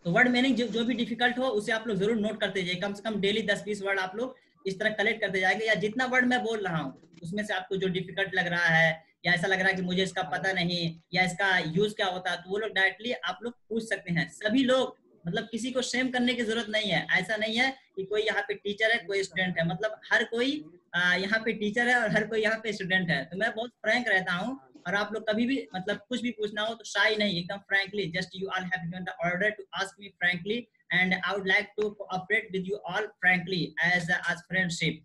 तो वर्ड मीनिंग जो भी डिफिकल्ट हो उसे आप लोग जरूर नोट करते जाइए। कम से कम डेली 10-20 वर्ड आप लोग इस तरह कलेक्ट करते जाएंगे। या जितना वर्ड मैं बोल रहा हूँ उसमें से आपको जो डिफिकल्ट लग रहा है या ऐसा लग रहा है कि मुझे इसका पता नहीं या इसका यूज क्या होता है, तो वो लोग डायरेक्टली आप लोग पूछ सकते हैं। सभी लोग, मतलब किसी को शेम करने की जरूरत नहीं है। ऐसा नहीं है कि कोई यहाँ पे टीचर है कोई स्टूडेंट है, मतलब हर कोई यहाँ पे टीचर है और हर कोई यहाँ पे स्टूडेंट है। तो मैं बहुत फ्रैंक रहता हूँ। और आप लोग कभी भी मतलब कुछ भी पूछना हो तो शाई नहीं, एकदम frankly, just you all have given the order to ask me frankly and I would like to cooperate with you all frankly as friendship.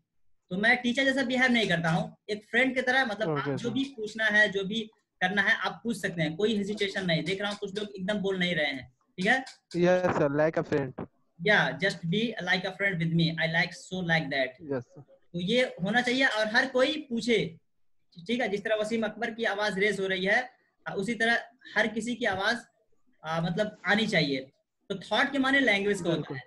तो मैं टीचर जैसा बिहेव नहीं करता हूँ, एक फ्रेंड की तरह। मतलब आप जो भी पूछना है, जो भी करना है आप पूछ सकते हैं, कोई हेजिटेशन नहीं। देख रहा हूँ कुछ लोग एकदम बोल नहीं रहे हैं। ठीक है, Yes, sir. Like a friend. yeah, just be like a friend with me, I like so like that। Yes, sir. तो ये होना चाहिए और हर कोई पूछे। ठीक है, जिस तरह वसीम अकबर की आवाज रेज हो रही है उसी तरह हर किसी की आवाज मतलब आनी चाहिए। तो थॉट के माने लैंग्वेज का होता है।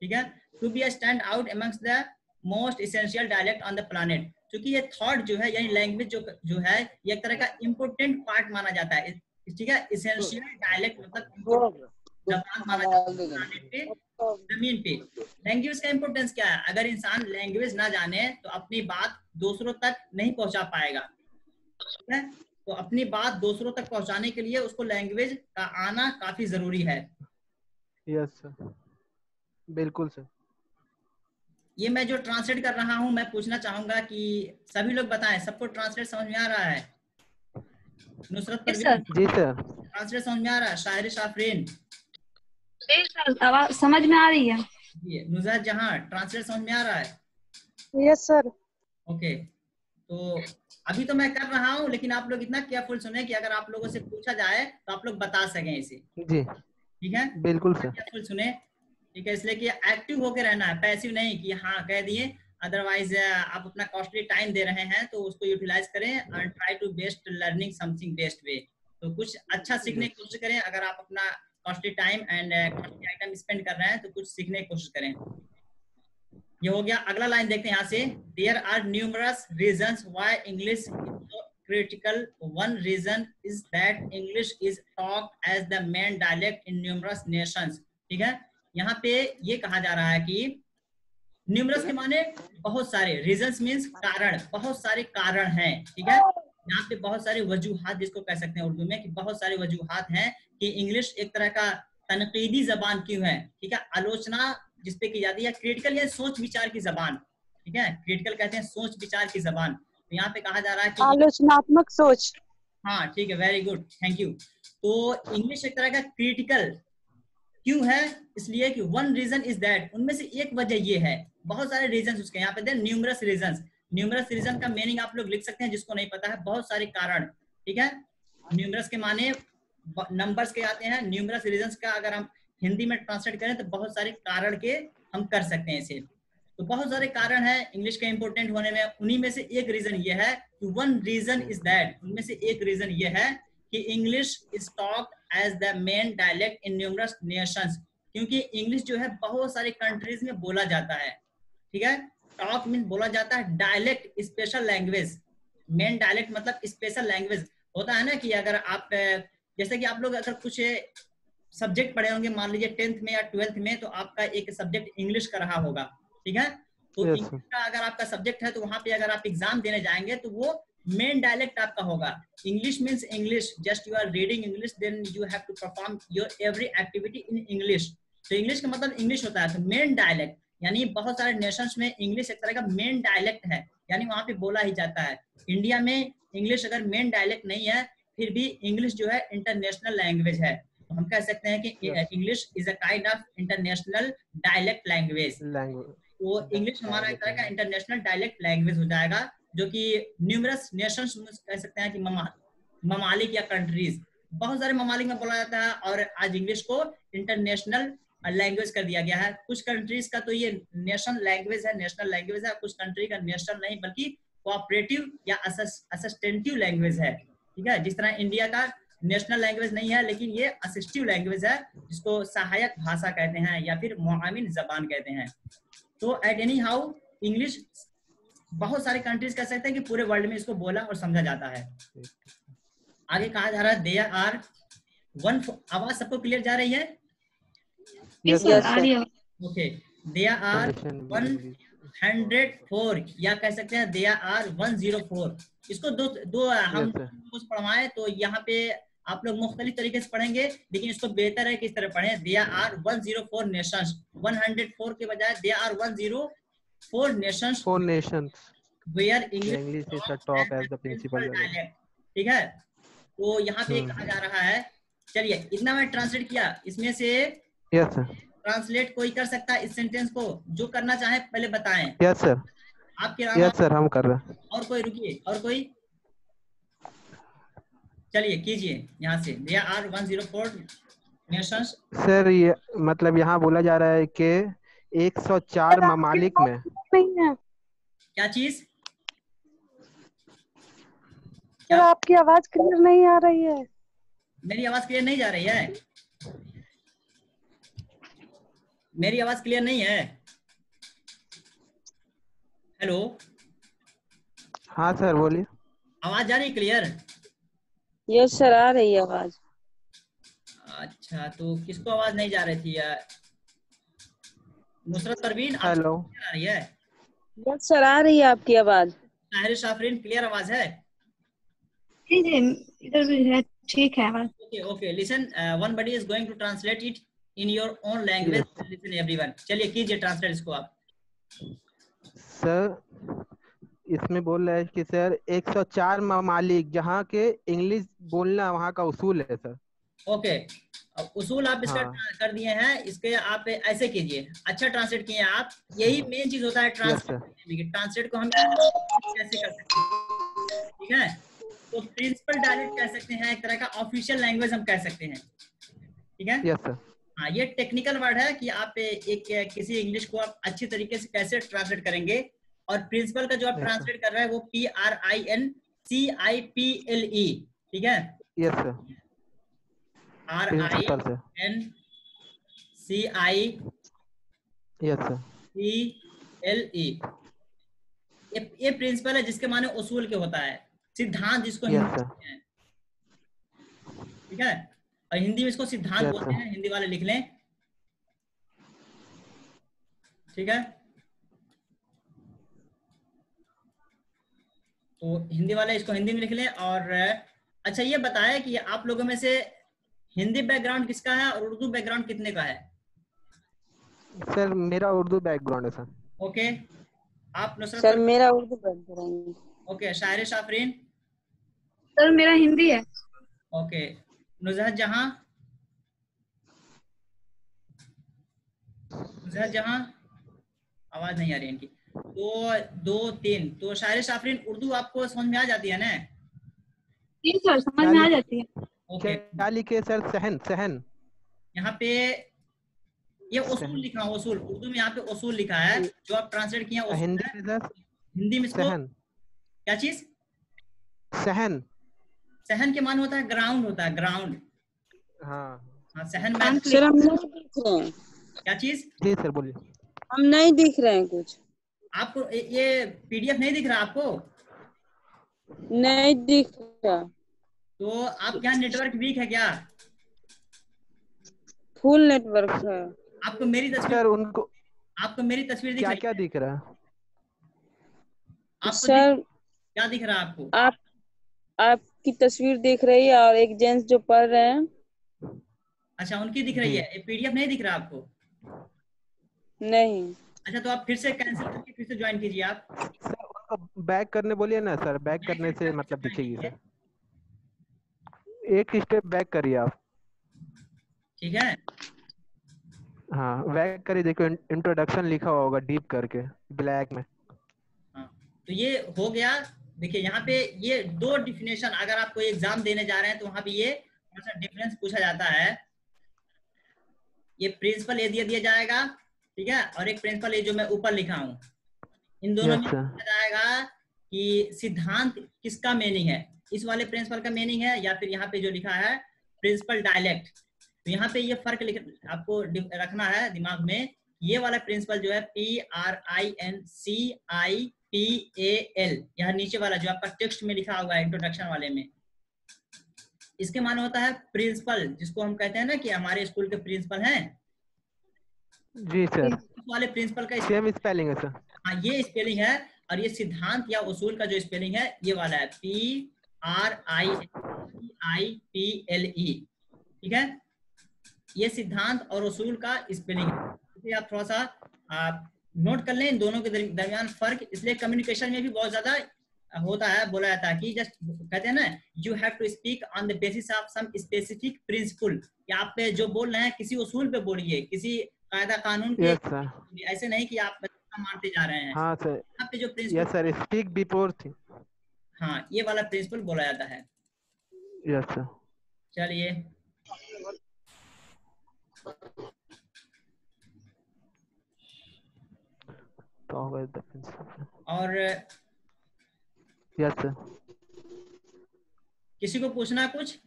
ठीक है, to be stand out amongst the most essential dialect on the planet. क्योंकि ये थॉट जो है यानी लैंग्वेज जो है ये एक तरह का इम्पोर्टेंट पार्ट माना जाता है। ठीक है, एसेंशियल डायलेक्ट मतलब जबान माना जाता है प्लैनेट पे, जमीन पे। लैंग्वेज का इंपॉर्टेंस क्या है? अगर इंसान लैंग्वेज ना जाने तो अपनी बात दूसरों तक नहीं पहुंचा पाएगा। ठीक है, तो अपनी बात दूसरों तक पहुंचाने के लिए उसको लैंग्वेज का आना काफी जरूरी है। Yes, sir. बिल्कुल सर। ये मैं जो ट्रांसलेट कर रहा हूँ मैं पूछना चाहूंगा कि सभी लोग बताएं, सबको ट्रांसलेट समझ में आ रहा है? Nusrat Yes, sir. जी सर। ट्रांसलेट समझ में आ रहा है? शायरी शाफरीन जी सर, आवाज समझ में आ रही है। जी, नुज़हत जहां ट्रांसलेट समझ में आ रहा है? Yes, sir. ओके, तो अभी तो मैं कर रहा हूँ लेकिन आप लोग इतना केयरफुल सुने कि अगर आप लोगों से पूछा जाए तो आप लोग बता सकें इसे। जी ठीक है, बिल्कुल सर। केयरफुल सुने। ठीक है, इसलिए कि एक्टिव होके रहना है, पैसिव नहीं कि हाँ कह दिए। अदरवाइज आप अपना कॉस्टली टाइम दे रहे हैं तो उसको यूटिलाइज करें and try to best learning something best way. तो कुछ अच्छा सीखने की कोशिश करें। अगर आप अपना costly time and costly item spend कर रहे हैं तो कुछ सीखने की कोशिश करें। ये हो गया। अगला लाइन देखते हैं यहाँ से। There are numerous reasons why English is so critical. One reason is that English is talked as the main dialect in numerous nations. ठीक है, यहाँ पे ये कहा जा रहा है कि न्यूमरस के माने बहुत सारे, रीजंस मींस कारण, बहुत सारे कारण हैं। ठीक है, यहाँ पे बहुत सारे वजूहात जिसको कह सकते हैं उर्दू में कि बहुत सारे वजूहात हैं कि इंग्लिश एक तरह का तनकीदी जबान क्यों है। ठीक है, आलोचना जिसपे की जाती है, क्रिटिकल या सोच विचार की जबान। ठीक है, क्रिटिकल कहते हैं सोच विचार की जबान। तो यहाँ पे कहा जा रहा है कि आलोचनात्मक सोच। हाँ ठीक है, वेरी गुड, थैंक यू। तो इंग्लिश एक तरह का क्रिटिकल क्यों है? इसलिए कि वन रीजन इज दैट, उनमें से एक वजह ये है। बहुत सारे रीजन उसके यहाँ पे न्यूमरस रीजन। न्यूमरस रीजन का मीनिंग आप लोग लिख सकते हैं जिसको नहीं पता है, बहुत सारे कारण। ठीक है, न्यूमरस के माने नंबर्स के आते हैं। न्यूमरस रीजंस का अगर हम हिंदी में ट्रांसलेट करें तो बहुत सारे कारण के हम कर सकते हैं इसे। तो बहुत सारे कारण हैं इंग्लिश के इंपोर्टेंट होने में। उन्हीं में से एक रीजन ये है कि वन रीजन इज दैट, उनमें से एक रीजन ये है कि English is talked as the main dialect in numerous nations. क्योंकि इंग्लिश जो है बहुत सारे कंट्रीज में बोला जाता है। ठीक है, टॉक मीन बोला जाता है, dialect special language. Main dialect मतलब स्पेशल लैंग्वेज होता है ना कि अगर आप जैसे कि आप लोग अगर कुछ सब्जेक्ट पढ़े होंगे, मान लीजिए 10th में या 12th में, तो आपका एक सब्जेक्ट इंग्लिश का रहा होगा। ठीक है, तो इंग्लिश का अगर आपका सब्जेक्ट है तो वहां पे अगर आप एग्जाम देने जाएंगे तो वो मेन डायलेक्ट आपका होगा। English means English, just you are reading English, then you have to perform your every activity in English. तो इंग्लिश का मतलब इंग्लिश होता है। तो मेन डायलेक्ट यानी बहुत सारे नेशंस में इंग्लिश एक तरह का मेन डायलेक्ट है, यानी वहां पे बोला ही जाता है। इंडिया में इंग्लिश अगर मेन डायलेक्ट नहीं है, फिर भी इंग्लिश जो है इंटरनेशनल लैंग्वेज है। तो हम कह सकते हैं कि English is a kind of international dialect language. तो इंग्लिश हमारा एक तरह का इंटरनेशनल डायलेक्ट लैंग्वेज हो जाएगा, जो कि न्यूमरस नेशंस कह सकते हैं कि ममालिक या कंट्रीज, बहुत सारे ममालिक में बोला जाता है, और आज इंग्लिश को इंटरनेशनल लैंग्वेज कर दिया गया है। कुछ कंट्रीज का तो ये नेशनल लैंग्वेज है, नेशनल लैंग्वेज है, कुछ कंट्री का नेशनल नहीं बल्कि कोऑपरेटिव या असिस्टेंटिव लैंग्वेज है। ठीक है, जिस तरह इंडिया का नेशनल लैंग्वेज नहीं है, लेकिन ये असिस्टिव लैंग्वेज है, जिसको सहायक भाषा कहते हैं या फिर मुआविन जबान कहते हैं। तो एट एनी हाउ इंग्लिश बहुत सारे कंट्रीज कह सकते हैं कि पूरे वर्ल्ड में इसको बोला और समझा जाता है। आगे कहा जा रहा है देयर आर वन, आवाज सबको क्लियर जा रही है? ओके, देयर आर 104 या कह सकते हैं देयर आर 104। इसको दो हम कुछ पढ़वाएं तो यहाँ पे आप लोग मुख्तलिफ तरीके से पढ़ेंगे, लेकिन इसको बेहतर है कि इस तरह पढ़ें। देयर आर 104 नेशंस, 104 के बजाय there are 104 nations, 4 nations where English is the top as the principal dialect. ठीक है, तो यहाँ पे कहा जा रहा है, चलिए इतना मैं ट्रांसलेट किया, इसमें से यस सर ट्रांसलेट कोई कर सकता है इस सेंटेंस को? जो करना चाहे पहले बताएं। यस सर आपके यस सर हम कर रहे हैं। और कोई रुकिए, और कोई? चलिए कीजिए यहाँ से। There are 104 Nations. सर ये मतलब यहाँ बोला जा रहा है कि 104 ममालिक में। क्या चीज? सर आपकी आवाज क्लियर नहीं आ रही है। मेरी आवाज क्लियर नहीं जा रही है? मेरी आवाज क्लियर नहीं है? हेलो, हाँ सर बोलिए। आवाज जा रही क्लियर? यस सर आ रही है आवाज। अच्छा, तो किसको आवाज नहीं जा रही थी यार? नुसरत परवीन हेलो, आ रही है? यस सर आ रही है आपकी आवाज। ताहिर शाफरीन क्लियर आवाज है? जी जी, इधर भी है, ठीक है आवाज। Okay okay, listen, one body is going to translate it in your own language. Listen everyone, चलिए कीजिए ट्रांसलेट इसको आप। सर इसमें बोल रहा है कि सर 104 ममालिक जहाँ के इंग्लिश बोलना वहाँ का उसूल है सर। ओके, अब उसूल आप इसका कर दिए हैं, इसके आप ऐसे कीजिए। अच्छा ट्रांसलेट किए आप, यही मेन चीज होता है ट्रांसलेट। ट्रांसलेट को हम कैसे कर सकते हैं? ठीक है, तो प्रिंसिपल डायलेक्ट कह सकते हैं, एक तरह का ऑफिशियल लैंग्वेज हम कह सकते हैं। ठीक है, यस सर। हाँ, ये टेक्निकल वर्ड है कि आप एक किसी इंग्लिश को आप अच्छी तरीके से कैसे ट्रांसलेट करेंगे। और प्रिंसिपल का जो आप ट्रांसलेट कर रहे हैं वो PRINCIPLE। ठीक है, यस सर। RINCIPLE, ये प्रिंसिपल है जिसके माने उसूल के होता है, सिद्धांत जिसको हिंदी में कहते हैं। ठीक है, और हिंदी में इसको सिद्धांत बोलते हैं, हिंदी वाले लिख लें। ठीक है, तो हिंदी वाले इसको हिंदी में लिख लें। और अच्छा ये बताया कि आप लोगों में से हिंदी बैकग्राउंड किसका है और उर्दू बैकग्राउंड कितने का है? सर मेरा उर्दू बैकग्राउंड है सर। ओके, आप नुसरत? सर मेरा उर्दू बैकग्राउंड। ओके, शायर शाफरीन? सर मेरा हिंदी है। ओके, नुजहत जहां? नुजहत जहां आवाज नहीं आ रही इनकी। तो 2 3, तो शायर शाफरीन उर्दू आपको समझ में आ जाती है ना? जी सर, समझ में आ जाती है। ओके, क्या लिखे सर? सहन सहन। यहाँ पे ये उसूल लिखा है, उसूल उर्दू में यहाँ पे उसूल लिखा है, जो आप ट्रांसलेट किए हैं। हिंदी में सर? हिंदी में सहन। क्या चीज? सहन। सहन के मान होता है ग्राउंड, होता है ग्राउंड। हाँ सहन में। सर हम नहीं देख रहे हैं। क्या चीज? जी सर बोलिए। हम नहीं दिख रहे हैं कुछ। आपको ये PDF नहीं दिख रहा आपको? नहीं दिख रहा। तो आप क्या नेटवर्क वीक है क्या? फुल नेटवर्क है। आपको मेरी तस्वीर सर उनको आपको मेरी तस्वीर दिख क्या रही क्या दिख रहा है? आपको सर क्या दिख रहा है आपको? आपकी तस्वीर दिख रही है और एक जेंट्स जो पढ़ रहे हैं। अच्छा, उनकी दिख रही जी। है, पीडीएफ नहीं दिख रहा आपको? नहीं। अच्छा, तो आप फिर से कैंसिल करके फिर से ज्वाइन कीजिए आप। सर उनको बैक करने बोलिए ना सर, बैक करने से मतलब ज्वाइन दिखेगी कीजिए, सर। एक स्टेप बैक करिए आप। ठीक है। हाँ बैक करिए, देखो इंट्रोडक्शन लिखा हुआ होगा डीप करके ब्लैक में। हाँ, तो ये हो गया। देखिए यहाँ पे ये दो डिफिनेशन, अगर आप कोई एग्जाम देने जा रहे हैं तो वहां पे ये थोड़ा सा डिफरेंस पूछा जाता है। ये प्रिंसिपल ए दिया जाएगा, ठीक है, और एक प्रिंसिपल ए जो मैं ऊपर लिखा हूँ, इन दोनों में यस सर। पूछा जाएगा कि सिद्धांत किसका मीनिंग है, इस वाले प्रिंसिपल का मीनिंग है या फिर यहाँ पे जो लिखा है प्रिंसिपल डायलेक्ट। तो यहाँ पे ये फर्क आपको रखना है दिमाग में। ये वाला प्रिंसिपल जो है PRINCIPAL, यह नीचे वाला जो आपका टेक्स्ट में लिखा हुआ है इंट्रोडक्शन वाले में, इसके माने होता है प्रिंसिपल, जिसको हम कहते हैं ना कि हमारे स्कूल के प्रिंसिपल हैं। जी सर। इस वाले प्रिंसिपल का सेम स्पेलिंग है सर। हाँ, ये स्पेलिंग है। और ये सिद्धांत या उसूल का जो स्पेलिंग है ये वाला है PRINCIPLE, ठीक है। ये सिद्धांत और उसूल का स्पेलिंग है, इसे आप थोड़ा सा नोट कर लें इन दोनों के दरमियान फर्क। इसलिए कम्युनिकेशन में भी बहुत ज्यादा होता है, बोला जाता है कि जस्ट कहते हैं ना, you have to speak on the basis of some specific principle, कि आप पे जो बोल रहे हैं किसी उसूल पे बोलिए, किसी कायदा कानून के। Yes sir. ऐसे नहीं कि आप मानते जा रहे हैं। हाँ सर। यहाँ पे जो yes principle, sir, speak before थी। हाँ, ये वाला प्रिंसिपल बोला जाता है। Yes sir. चलिए, और यस सर। किसी को पूछना कुछ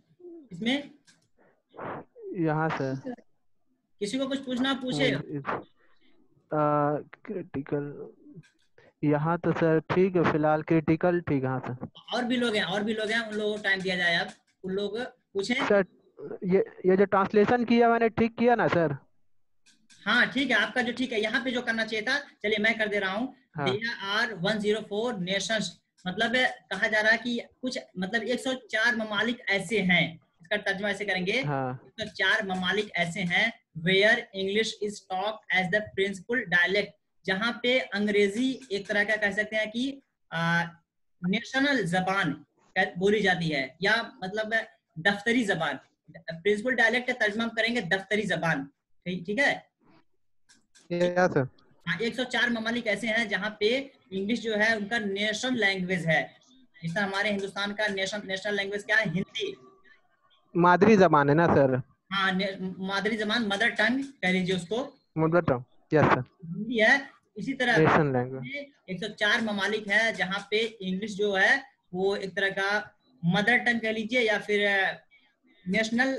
इसमें? यहाँ सर किसी को कुछ पूछना पूछे। क्रिटिकल यहाँ तो सर ठीक है फिलहाल, क्रिटिकल ठीक है। हाँ सर। और भी लोग हैं, और भी लोग हैं, उन लोगों को टाइम दिया जाए, अब उन लोग पूछें। सर ये जो ट्रांसलेशन किया मैंने ठीक किया ना सर? हाँ ठीक है, आपका जो ठीक है, यहाँ पे जो करना चाहिए था, चलिए मैं कर दे रहा हूँ। हाँ। There are 104 nations, मतलब कहा जा रहा है कि कुछ मतलब 104 ममालिक ऐसे हैं, इसका तर्जुमा ऐसे करेंगे। हाँ। 104 ममालिक ऐसे हैं where English is talked as the principal dialect, जहाँ पे अंग्रेजी एक तरह का कह सकते हैं कि नेशनल जबान बोली जाती है, या मतलब दफ्तरी जबान। प्रिंसिपल डायलेक्ट का तर्जुमा हम करेंगे दफ्तरी जबान, ठीक है। Yes sir. हाँ, 104 ममालिक ऐसे हैं जहाँ पे इंग्लिश जो है उनका नेशनल लैंग्वेज है। जैसा हमारे हिंदुस्तान का नेशनल लैंग्वेज क्या है? हिंदी, मादरी जबान है ना सर? हाँ, मादरी जबान, मदर टंग कह लीजिए उसको, mother tongue. Yes sir. Hindi है। इसी तरह नेशनल लैंग्वेज 104 ममालिक है जहाँ पे इंग्लिश जो है वो एक तरह का मदर टंग कह लीजिए या फिर नेशनल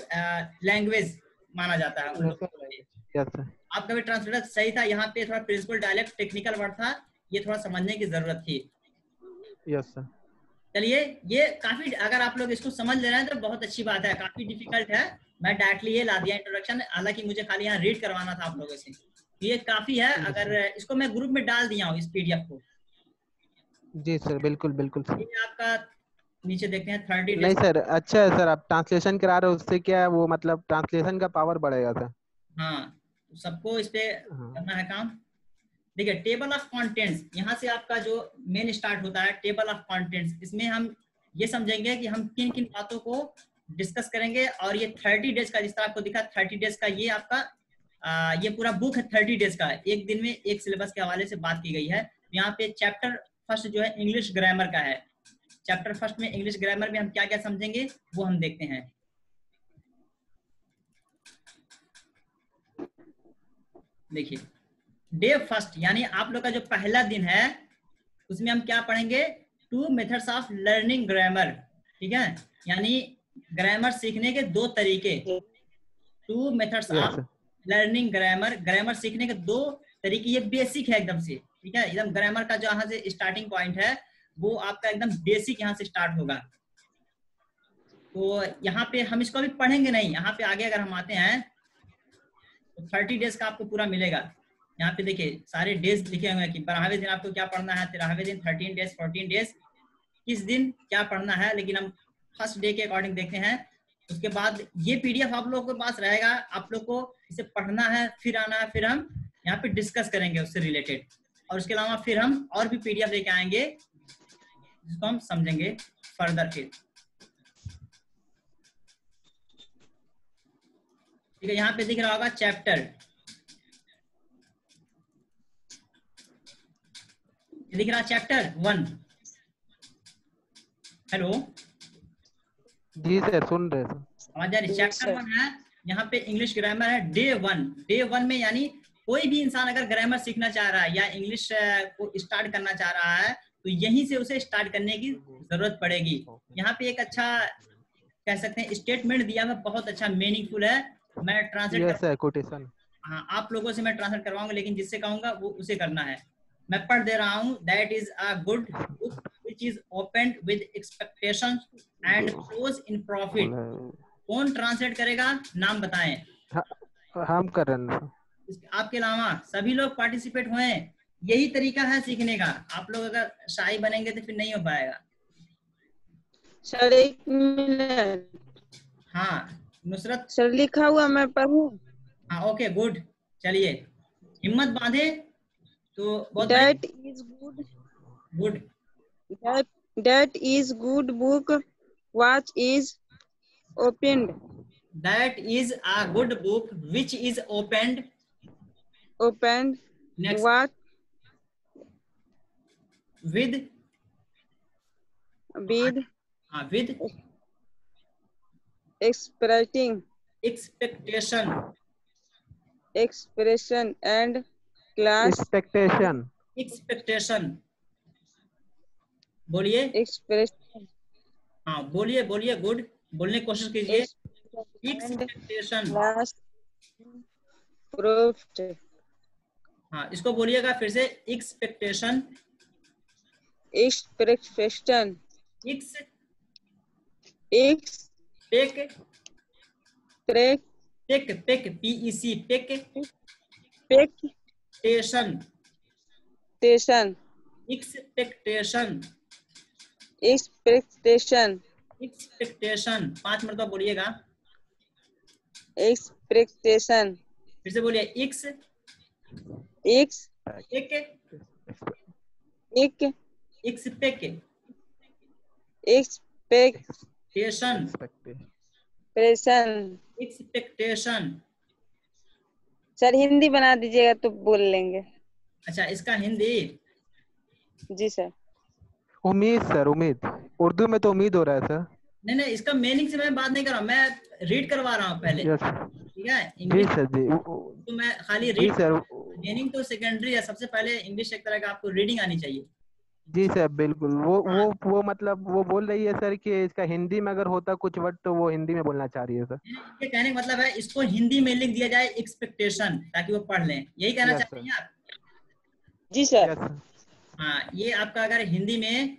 लैंग्वेज माना जाता है उन लोगों के लिए। Yes sir. आपका भी ट्रांसलेटर सही था, यहाँ पे थोड़ा प्रिंसिपल डायलेक्ट टेक्निकल वर्ड था, ये थोड़ा समझने की जरूरत थी। Yes sir. चलिए, ये काफी, अगर आप लोग इसको समझ ले रहे हैं तो बहुत अच्छी बात है। काफी डिफिकल्ट है, मैं डायरेक्टली ये ला दिया इंट्रोडक्शन, हालांकि मुझे खाली यहाँ रीड करवाना था आप लोगों से। ये काफी है, अगर इसको मैं ग्रुप में डाल दिया हूँ इस पीडीएफ को। जी सर, बिल्कुल बिल्कुल सर। ये आपका नीचे देखते हैं 30 नहीं सर, अच्छा है सर, आप ट्रांसलेशन करा रहे हो, उससे क्या है वो मतलब ट्रांसलेशन का पावर बढ़ेगा सर। हाँ, सबको इस पे करना है काम। देखिए, टेबल ऑफ कंटेंट्स, यहाँ से आपका जो मेन स्टार्ट होता है टेबल ऑफ कंटेंट्स। इसमें हम ये समझेंगे कि हम किन किन बातों को डिस्कस करेंगे। और ये 30 डेज का, जिस तरह आपको दिखा 30 डेज का, ये आपका ये पूरा बुक है 30 डेज का, एक दिन में एक सिलेबस के हवाले से बात की गई है। यहाँ पे चैप्टर फर्स्ट जो है इंग्लिश ग्रामर का है। चैप्टर फर्स्ट में इंग्लिश ग्रामर में हम क्या क्या समझेंगे वो हम देखते हैं। देखिए, डे फर्स्ट यानी आप लोग का जो पहला दिन है उसमें हम क्या पढ़ेंगे? 2 मेथड्स ऑफ लर्निंग ग्रामर, ठीक है, यानी ग्रामर सीखने के 2 तरीके। 2 methods of learning grammar, grammar सीखने के 2 तरीके। ये बेसिक है एकदम से, ठीक है, एकदम ग्रामर का जो यहाँ से स्टार्टिंग पॉइंट है वो आपका एकदम बेसिक यहाँ से स्टार्ट होगा। तो यहाँ पे हम इसको अभी पढ़ेंगे नहीं, यहाँ पे आगे अगर हम आते हैं तो 30 डेज का आपको पूरा मिलेगा। यहाँ पे देखिए सारे डेज लिखे हुए हैं कि 12वें दिन आपको क्या पढ़ना है, 13वें दिन, 13 डेज, 14 डेज, किस दिन क्या पढ़ना है, लेकिन हम फर्स्ट डे के अकॉर्डिंग देखते हैं। उसके बाद ये पीडीएफ आप लोगों के पास रहेगा, आप लोग को इसे पढ़ना है, फिर आना है, फिर हम यहाँ पे डिस्कस करेंगे उससे रिलेटेड, और उसके अलावा फिर हम और भी पीडीएफ लेके आएंगे जिसको हम समझेंगे फर्दर फिर। ठीक है, यहाँ पे दिख रहा होगा चैप्टर, दिख रहा चैप्टर 1। हेलो जी सर, सुन रहे सर। आवाज आ रही? चैप्टर 1 है, यहाँ पे इंग्लिश ग्रामर है डे 1। डे 1 में यानी कोई भी इंसान अगर ग्रामर सीखना चाह रहा है या इंग्लिश को स्टार्ट करना चाह रहा है तो यहीं से उसे स्टार्ट करने की जरूरत पड़ेगी। यहाँ पे एक अच्छा कह सकते हैं स्टेटमेंट दिया है, बहुत अच्छा मीनिंगफुल है। मैं ट्रांसलेट कोटेशन, हाँ आप लोगों से मैं ट्रांसलेट करवाऊंगा, लेकिन जिससे कहूंगा वो उसे करना है। मैं पढ़ दे रहा हूँ। That is a good book which is opened with expectations and close in profit। कौन ट्रांसलेट करेगा? नाम बताएं। हम कर रहे हैं। आपके अलावा सभी लोग पार्टिसिपेट हुए। यही तरीका है सीखने का। आप लोग अगर शाही बनेंगे तो फिर नहीं हो पाएगा। Sir 1 minute. हाँ नुसरत सर लिखा हुआ मैं पढ़ूं? हाँ ओके गुड, चलिए हिम्मत बांधे तो बहुत That is good. Good. That is good book. Watch is opened. That is a good book which is opened. Opened. Next. What? With. With. With. Expressing. Expectation. Expression and class. Expectation. Expectation. बोलिए। Expression. हाँ बोलिए बोलिए, गुड, बोलने की कोशिश कीजिए। Expectation. Class. Proved. हाँ इसको बोलिएगा फिर से। Expectation. Expectation. Ex. Ex. Pec. Pec. Pec. Pec. P-E-C. Pec. Pec. Station. Station. Expectation. Expectation. Expectation 5 मरतबा बोलिएगा। Expectation. फिर से बोलिए। X. X. Pec. X. Expect. Expectation. Expectation. Sir Hindi बना दीजिएगा तो बोल लेंगे। अच्छा इसका हिंदी? जी सर। उम्मीद सर, उम्मीद। उर्दू में तो उम्मीद हो रहा है सर। नहीं नहीं, इसका मीनिंग से मैं बात नहीं कर रहा हूँ, मैं रीड करवा रहा हूँ पहले। ठीक है जी इंग्लिश सर जी। तो मैं खाली जी रीड, सर। मीनिंग तो सेकेंडरी है। सबसे पहले इंग्लिश एक तरह का आपको रीडिंग आनी चाहिए। जी सर बिल्कुल। वो मतलब वो बोल रही है सर कि इसका हिंदी में अगर होता कुछ वर्ड तो वो हिंदी में बोलना चाह रही है सर। ये कहने का मतलब है इसको हिंदी में लिख दिया जाए एक्सपेक्टेशन, ताकि वो पढ़ लें। यही कहना चाहते हैं आप? जी सर। हाँ ये आपका अगर हिंदी में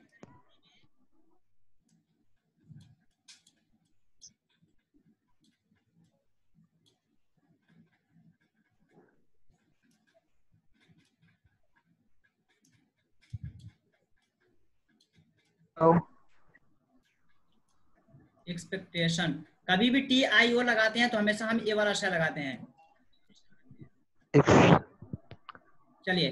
एक्सपेक्टेशन, कभी भी TIO लगाते हैं तो हमेशा हम ए वाला अक्षर लगाते हैं। चलिए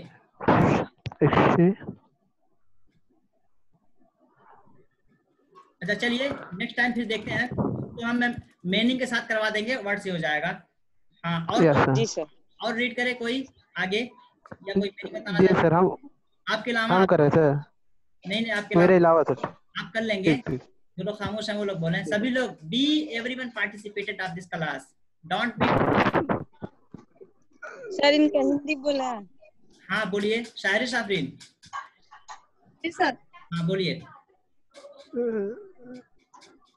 अच्छा चलिए नेक्स्ट टाइम फिर देखते हैं, तो हम मीनिंग के साथ करवा देंगे, वर्ड से हो जाएगा। हाँ और जी सर। और रीड करे कोई आगे, या कोई बताना जी सर। हम आपके अलावा हम कर रहे सर। नहीं आपके मेरे अलावा सर आप कर लेंगे। जो लोग खामोश हैं वो लोग बोले। सभी लोग be everyone participated of this class, don't be. Sir इनका हिंदी बोला। हाँ बोलिए शायरी साफरीन। सर हाँ बोलिए।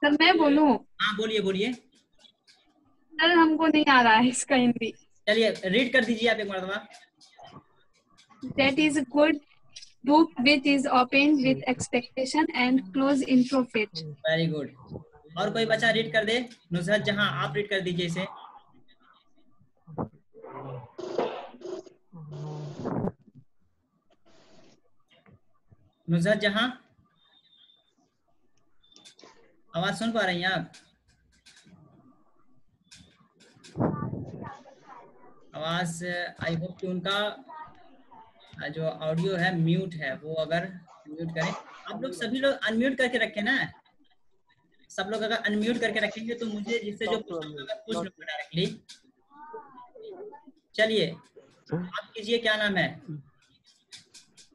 सर मैं बोलूं? हाँ बोलिए बोलिए। सर हमको नहीं आ रहा है इसका हिंदी। चलिए रीड कर दीजिए आप एक मरतबा। That is a good book which is opened with expectation and close in profit। Very good. और कोई बच्चा रीड कर दे? नुसरत जहां आप रीड कर दीजिए इसे। नुसरत जहां आवाज सुन पा रही हैं आप? आवाज आई होप कि उनका जो ऑडियो है म्यूट है, वो अगर म्यूट करें। आप लोग सभी लोग अनम्यूट करके रखें ना, सब लोग अगर अनम्यूट करके रखेंगे तो मुझे जिससे जो पूछ लो डायरेक्टली। चलिए आप कीजिए, क्या नाम है?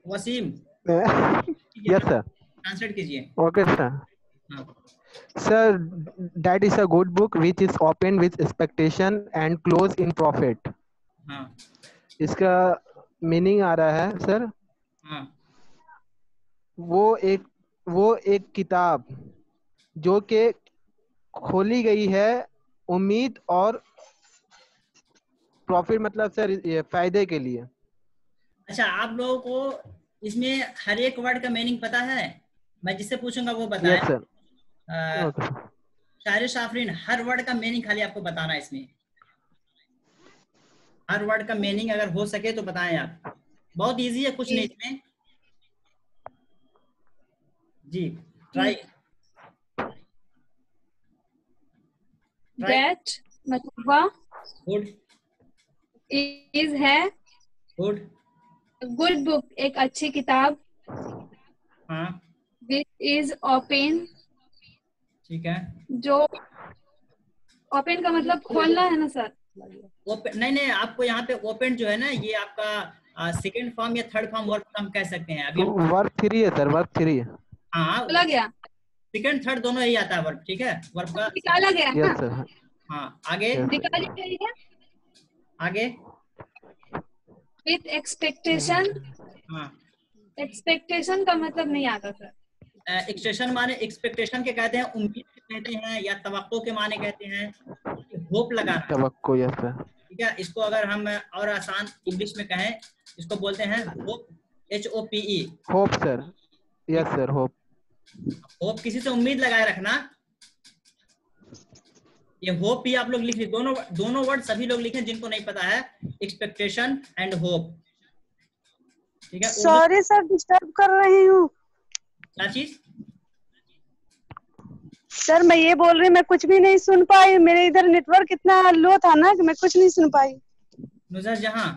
वसीम। Yes sir. ट्रांसलेट कीजिए। Okay sir. हाँ। Sir, that is a good book which is opened with expectation and closed in profit. हाँ। इसका मीनिंग आ रहा है सर, हाँ। वो एक किताब जो कि खोली गई है उम्मीद और प्रॉफिट, मतलब सर ये फायदे के लिए। अच्छा, आप लोगों को इसमें हर एक वर्ड का मीनिंग पता है? मैं जिससे पूछूंगा वो बताएं। Yes sir. ओके। शायर शाफरीन, हर वर्ड का मीनिंग खाली आपको बताना है इसमें। हर वर्ड का मीनिंग अगर हो सके तो बताएं आप। बहुत इजी है, कुछ नहीं इसमें। जी ट्राई। दैट मतलब वह, गुड। इज है, गुड। गुड बुक एक अच्छी किताब, हाँ विच इज ओपन, ठीक है। जो ओपन का मतलब खोलना है ना सर? ओपन नहीं, आपको यहाँ पे ओपन जो है ना, ये आपका सेकंड फॉर्म या थर्ड फॉर्म वर्ब हम कह सकते हैं। अभी वर्ब 3 है सर, वर्ब 3 है। हाँ, बोला गया, सेकंड थर्ड दोनों ही आता है वर्ब, ठीक है। वर्ब का निकाला गया ना? Yes sir. हाँ, आगे निकाली गई है। आगे। विथ एक्सपेक्टेशन, हाँ, एक्सपेक्टेशन का मतलब नहीं आता सर। एक्सपेक्टेशन माने, एक्सपेक्टेशन के कहते हैं, उम्मीद के कहते हैं, या तवक्को के माने कहते हैं, होप लगाना। तवक्को, यस सर। ठीक है, इसको अगर हम और आसान इंग्लिश में कहें, इसको बोलते हैं hope, HOPE। Hope sir, yes sir, hope. Hope किसी से उम्मीद लगाए रखना। ये होप भी आप लोग लिख लीजिए, दोनों वर्ड सभी लोग लिखें जिनको नहीं पता है, एक्सपेक्टेशन एंड होप। ठीक है। सॉरी सर, डिस्टर्ब कर रही हूँ। क्या चीज? सर मैं ये बोल रही, मैं कुछ भी नहीं सुन पाई। मेरे इधर नेटवर्क इतना लो था ना कि मैं कुछ नहीं सुन पाई। नुजर जहां,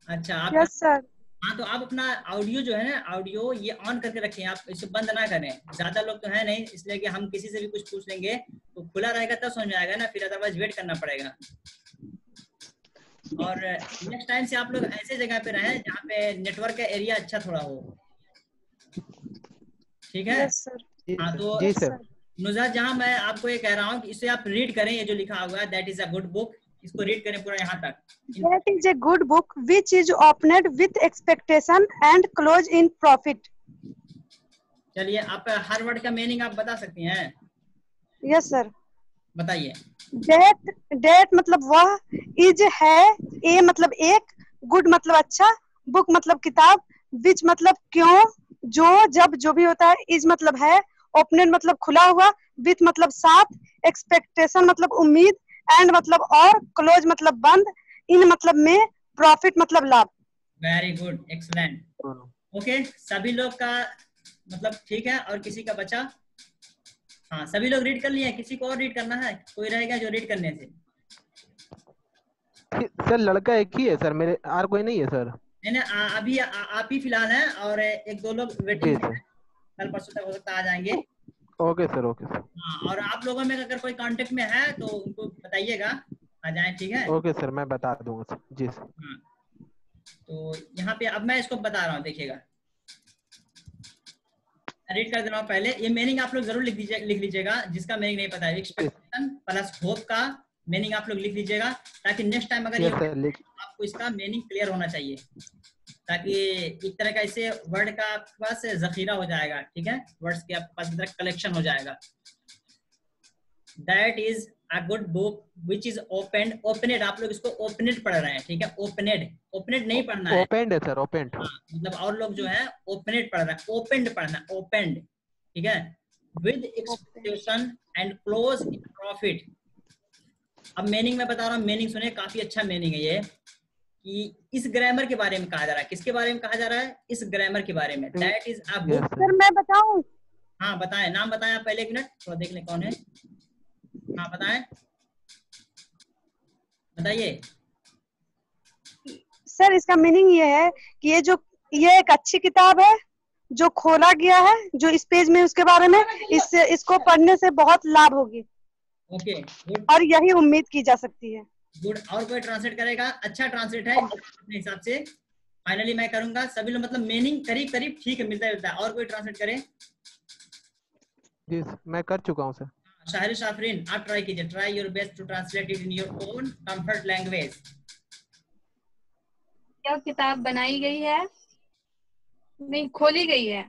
अच्छा आप। Yes sir. हाँ, तो आप अपना ऑडियो जो है ना, ऑडियो ये ऑन करके रखें, आप इसे बंद ना करें। ज्यादा लोग तो है नहीं, इसलिए कि हम किसी से भी कुछ पूछ लेंगे तो खुला रहेगा तब समझ में आएगा ना, फिर अदरवाइज वेट करना पड़ेगा। और नेक्स्ट टाइम से आप लोग ऐसे जगह पे रहें जहाँ पे नेटवर्क का एरिया अच्छा थोड़ा हो, ठीक है। Yes sir. हाँ, तो जी सर। नुजर जहाँ मैं आपको ये कह रहा हूँ कि इसे आप रीड करें, ये जो लिखा हुआ है that is a good book, इसको रीड करें पूरा यहाँ तक। That is a good book which is opened with expectation and closed in profit. चलिए, आप हर वर्ड का मीनिंग आप बता सकती हैं? Yes sir. बताइए। डेट मतलब वह, इज है, ए मतलब एक, गुड मतलब अच्छा, बुक मतलब किताब, विच मतलब क्यों, जो जब जो भी होता है, इज मतलब है, ओपनेड मतलब खुला हुआ, विथ मतलब साथ, एक्सपेक्टेशन मतलब उम्मीद, एंड मतलब और, क्लोज मतलब बंद, इन मतलब में, प्रॉफिट मतलब लाभ। Very good, excellent. ओके, सभी लोग का मतलब ठीक है, और किसी का बचा? हाँ, सभी लोग रीड कर लिए, किसी को और रीड करना है? कोई रहेगा जो रीड करने से? सर लड़का एक ही है सर मेरे, और कोई नहीं है सर। नहीं, अभी आप ही फिलहाल हैं, और एक दो लोग वेटिंग जी में, कल परसों तक हो सकता आ जाएंगे। Okay sir, okay sir. हाँ, और आप लोगों में अगर कोई कांटेक्ट में है तो उनको बताइएगा, आ जाए, ठीक है। ओके सर, मैं बता दूंगा सर। जी सर। हाँ, तो यहाँ पे अब मैं इसको बता रहा हूँ, देखिएगा, रीड कर दे रहा हूँ। पहले ये मीनिंग आप लोग जरूर लिख लीजिएगा, जिसका मीनिंग नहीं पता है। एक्सपेक्टेशन प्लस होप का मीनिंग आप लोग लिख लीजिएगा, ताकि नेक्स्ट टाइम अगर ये आपको इसका मीनिंग क्लियर होना चाहिए, ताकि एक तरह का इसे वर्ड का आपके पास जखीरा हो जाएगा, ठीक है, वर्ड्स के आपके पास तरह कलेक्शन हो जाएगा। That is a good book which is opened, opened, आप लोग इसको ओपनेड पढ़ रहे हैं, ठीक है, ओपनेड, ओपनेड नहीं पढ़ना है, ओपेंड है सर, ओपेंड। मतलब और लोग जो है ओपनेड पढ़ रहे हैं, ओपेंड पढ़ना है, ओपेंड, ठीक है, with expectation and close in profit. अब मीनिंग मैं बता रहा हूँ, मीनिंग सुनिए, काफी अच्छा मीनिंग है ये, कि इस ग्रामर के बारे में कहा जा रहा है। किसके बारे में कहा जा रहा है? इस ग्रामर के बारे में। That is a book. Sir मैं बताऊं? हाँ बताएं, नाम बताएं आप पहले, एक मिनट थोड़ा देख लें कौन है। हाँ बताएं, बताइए। सर इसका मीनिंग ये है कि ये एक अच्छी किताब है जो खोला गया है, जो इस पेज में उसके बारे में, इसको पढ़ने से बहुत लाभ होगी। ओके गुड, और यही उम्मीद की जा सकती है। गुड। और कोई ट्रांसलेट करेगा? अच्छा ट्रांसलेट है अपने हिसाब से। फाइनली मैं करूंगा, सभी लोग मतलब मीनिंग करीब करीब ठीक है, मिलता जुलता है। और कोई ट्रांसलेट करे? जी मैं कर चुका हूँ सर। शाहरिश आफरीन, आप ट्राई कीजिए, try your best to translate it in your own comfort language. यह किताब बनाई गई है, नहीं खोली गई है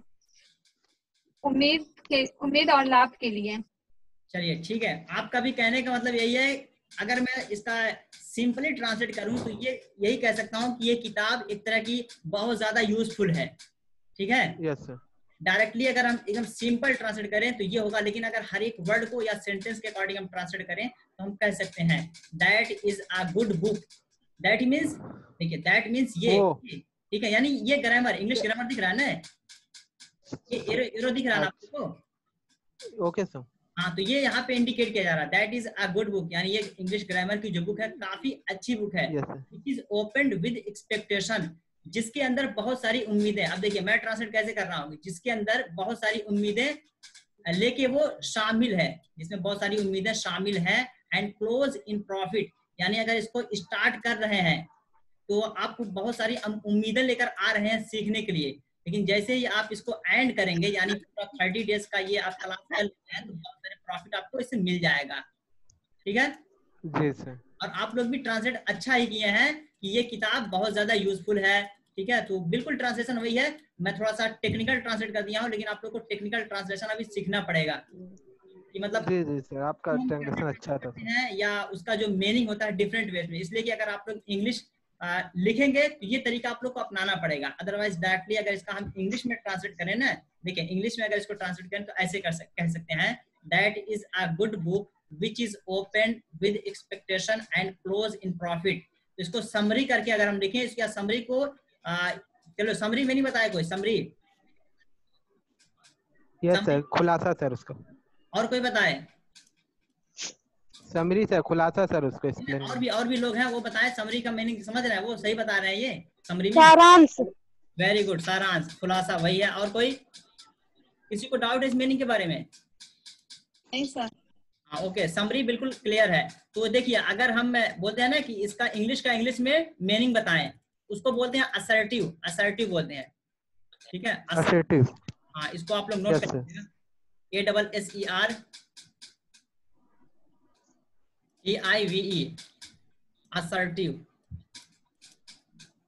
उम्मीद और लाभ के लिए। चलिए ठीक है, आपका भी कहने का मतलब यही है। अगर मैं इसका सिंपली ट्रांसलेट करूं तो ये यही कह सकता हूं कि ये किताब एक तरह की बहुत ज्यादा यूजफुल है। ठीक है, यस सर। डायरेक्टली अगर हम एकदम सिंपल ट्रांसलेट करें तो ये होगा, लेकिन अगर हर एक वर्ड को या सेंटेंस के अकॉर्डिंग हम ट्रांसलेट करें तो हम कह सकते हैं that is a good book. That means, देखिए दैट मीन्स ये, ठीक है, यानी ये ग्रामर, इंग्लिश ग्रामर दिख रहा है ना, ये एरो दिख रहा है ना आपको? Okay sir. हाँ, तो ये यहाँ पे इंडिकेट किया जा रहा है that is a good book, यानी ये इंग्लिश ग्रामर की जो बुक है काफी अच्छी बुक है। It is opened with expectation, जिसके अंदर बहुत सारी उम्मीदें। अब देखिए मैं ट्रांसलेट कैसे कर रहा हूँ, जिसके अंदर बहुत सारी उम्मीदें लेके वो शामिल है, जिसमें बहुत सारी उम्मीदें शामिल है। एंड क्लोज इन प्रॉफिट, यानी अगर इसको स्टार्ट कर रहे हैं तो आपको बहुत सारी उम्मीदें लेकर आ रहे हैं सीखने के लिए, लेकिन जैसे ही आप इसको एंड करेंगे, यानी पूरा 30 डेज का ये आप क्लास कर लेते हैं, तो बहुत सारे प्रॉफिट आपको इससे मिल जाएगा। ठीक है जी सर। और आप लोग भी ट्रांसलेट अच्छा ही किए हैं कि ये किताब बहुत ज्यादा यूजफुल है। ठीक है, तो बिल्कुल ट्रांसलेशन वही है, मैं थोड़ा सा टेक्निकल ट्रांसलेट कर दिया हूँ, लेकिन आप लोग को टेक्निकल ट्रांसलेशन अभी सीखना पड़ेगा कि मतलब जी जी सर, आपका ट्रांसलेशन अच्छा था है या उसका जो मीनिंग होता है डिफरेंट वे में। इसलिए कि अगर आप लोग इंग्लिश लिखेंगे तो ये तरीका आप लोग को अपनाना पड़ेगा, अदरवाइज डायरेक्टली अगर इसका हम इंग्लिश में ट्रांसलेट करें ना, देखिए इंग्लिश में अगर इसको ट्रांसलेट करें तो ऐसे कह सकते हैं that is a good book which is open with expectation and close in profit. तो इसको समरी करके अगर हम लिखें, इसका समरी को चलो समरी में नहीं बताया कोई समरी? यस सर, खुलासा सर उसका। और कोई बताए? समरी सर, खुलासा सर उसको एक्सप्लेन। और भी लोग हैं, वो बताएं समरी का मीनिंग समझ रहे हैं, वो सही बता रहे हैं। ये समरी में सारांश। वेरी गुड, सारांश, खुलासा वही है। और कोई, किसी को डाउट है इस मीनिंग के बारे में? नहीं सर। हाँ ओके, समरी बिल्कुल क्लियर है। तो देखिए अगर हम बोलते हैं ना कि इसका इंग्लिश में मीनिंग बताएं, उसको बोलते हैं असर्टिव, असर्टिव बोलते हैं। ठीक है, असर्टिव। हाँ, इसको आप लोग नोट कर लीजिएगा, ASSERTIVE, असर्टिव।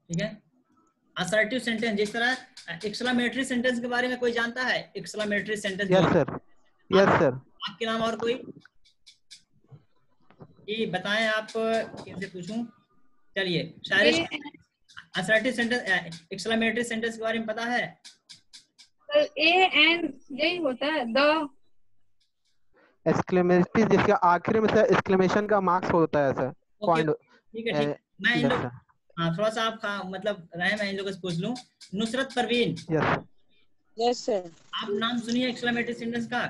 ठीक है, असर्टिव सेंटेंस, जिस तरह एक्सक्लेमेटरी सेंटेंस के बारे में कोई जानता है? Exclamatory sentence. Yes sir, yes sir. आपके नाम और कोई ये बताएं, आप कैसे पूछूं? चलिए शायद असर्टिव सेंटेंस, एक्सक्लेमेटरी सेंटेंस के बारे में पता है? एन यही होता है, द एक्सक्लेमेटरी जिसके आखिर में सर एक्सक्लेमेशन का मार्क्स होता है सर, पॉइंट। ठीक है, मैं इन लोग हाँ थोड़ा सा आप मतलब रहे, मैं इन लोगों से पूछ लूं। Nusrat Parveen, yes sir. आप नाम सुनिए एक्सक्लेमेटरी सेंटेंस का?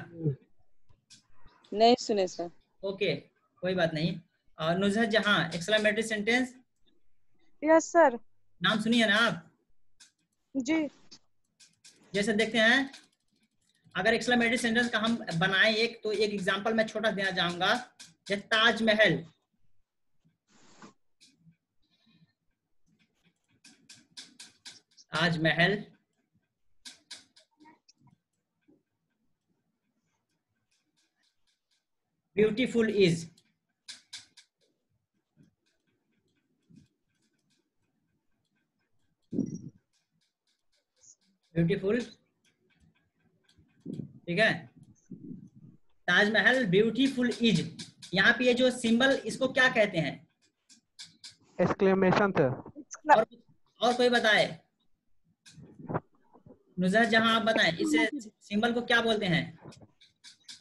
नहीं सुने सर। ओके कोई बात नहीं। नुजहत जहां, एक्सक्लेमेटरी सेंटेंस? Yes sir. नाम सुनिए ना आप? जी। जैसे देखते हैं, अगर एक्सक्लेमेटरी सेंटेंस का हम बनाए एक, तो एक एग्जांपल मैं छोटा देना चाहूंगा, जैसे Taj Mahal. Taj Mahal beautiful is. Beautiful, ठीक है, ताजमहल ब्यूटीफुल इज। यहाँ पे ये जो सिंबल, इसको क्या कहते हैं? Exclamation sir. और कोई बताए? नुजहत जहां आप बताएं, इस सिंबल को क्या बोलते हैं?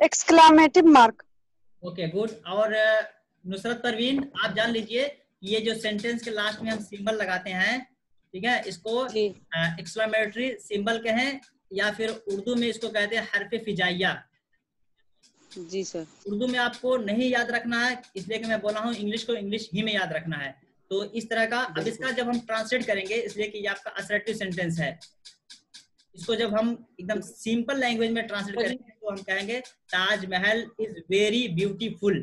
Exclamative mark. Okay good. और नुसरत परवीन, आप जान लीजिए ये जो सेंटेंस के लास्ट में हम सिंबल लगाते हैं, ठीक है, इसको एक्सक्लेमेटरी सिंबल कहें या फिर उर्दू में इसको कहते हैं हर्फ फिजाइया। जी सर। उर्दू में आपको नहीं याद रखना है, इसलिए कि मैं बोला हूँ इंग्लिश को इंग्लिश ही में याद रखना है। तो इस तरह का, अब इसका जब हम ट्रांसलेट करेंगे, इसलिए कि ये आपका असर्टिव सेंटेंस है, इसको जब हम एकदम सिंपल लैंग्वेज में ट्रांसलेट करेंगे तो हम कहेंगे Taj Mahal is very beautiful.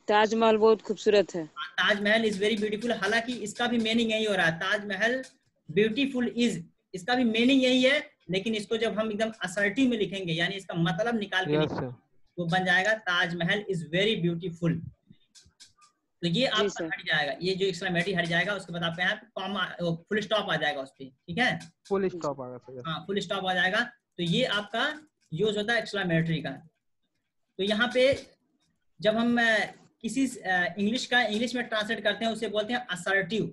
Taj Mahal बहुत खूबसूरत है। ताजमहल इज वेरी ब्यूटीफुल, हालांकि इसका भी मीनिंग यही हो रहा है, ताजमहल ब्यूटीफुल इज, इसका भी मीनिंग यही है, लेकिन इसको जब हम एकदम असर्टिव में लिखेंगे, यानी इसका मतलब निकाल के लिखेंगे, वो बन जाएगा ताजमहल इज वेरी ब्यूटीफुल। तो ये आपका हट जाएगा, ये जो एक्सक्लेमेटरी हट जाएगा, उसके बाद आपके यहाँ कॉमा फुल स्टॉप आ जाएगा उस पर, ठीक है, फुल स्टॉप आ जाएगा। हाँ फुल स्टॉप आ जाएगा। तो ये आपका यूज होता है एक्सक्लेमेटरी का। तो यहाँ पे जब हम किसी इंग्लिश का इंग्लिश में ट्रांसलेट करते हैं उसे बोलते हैं असर्टिव।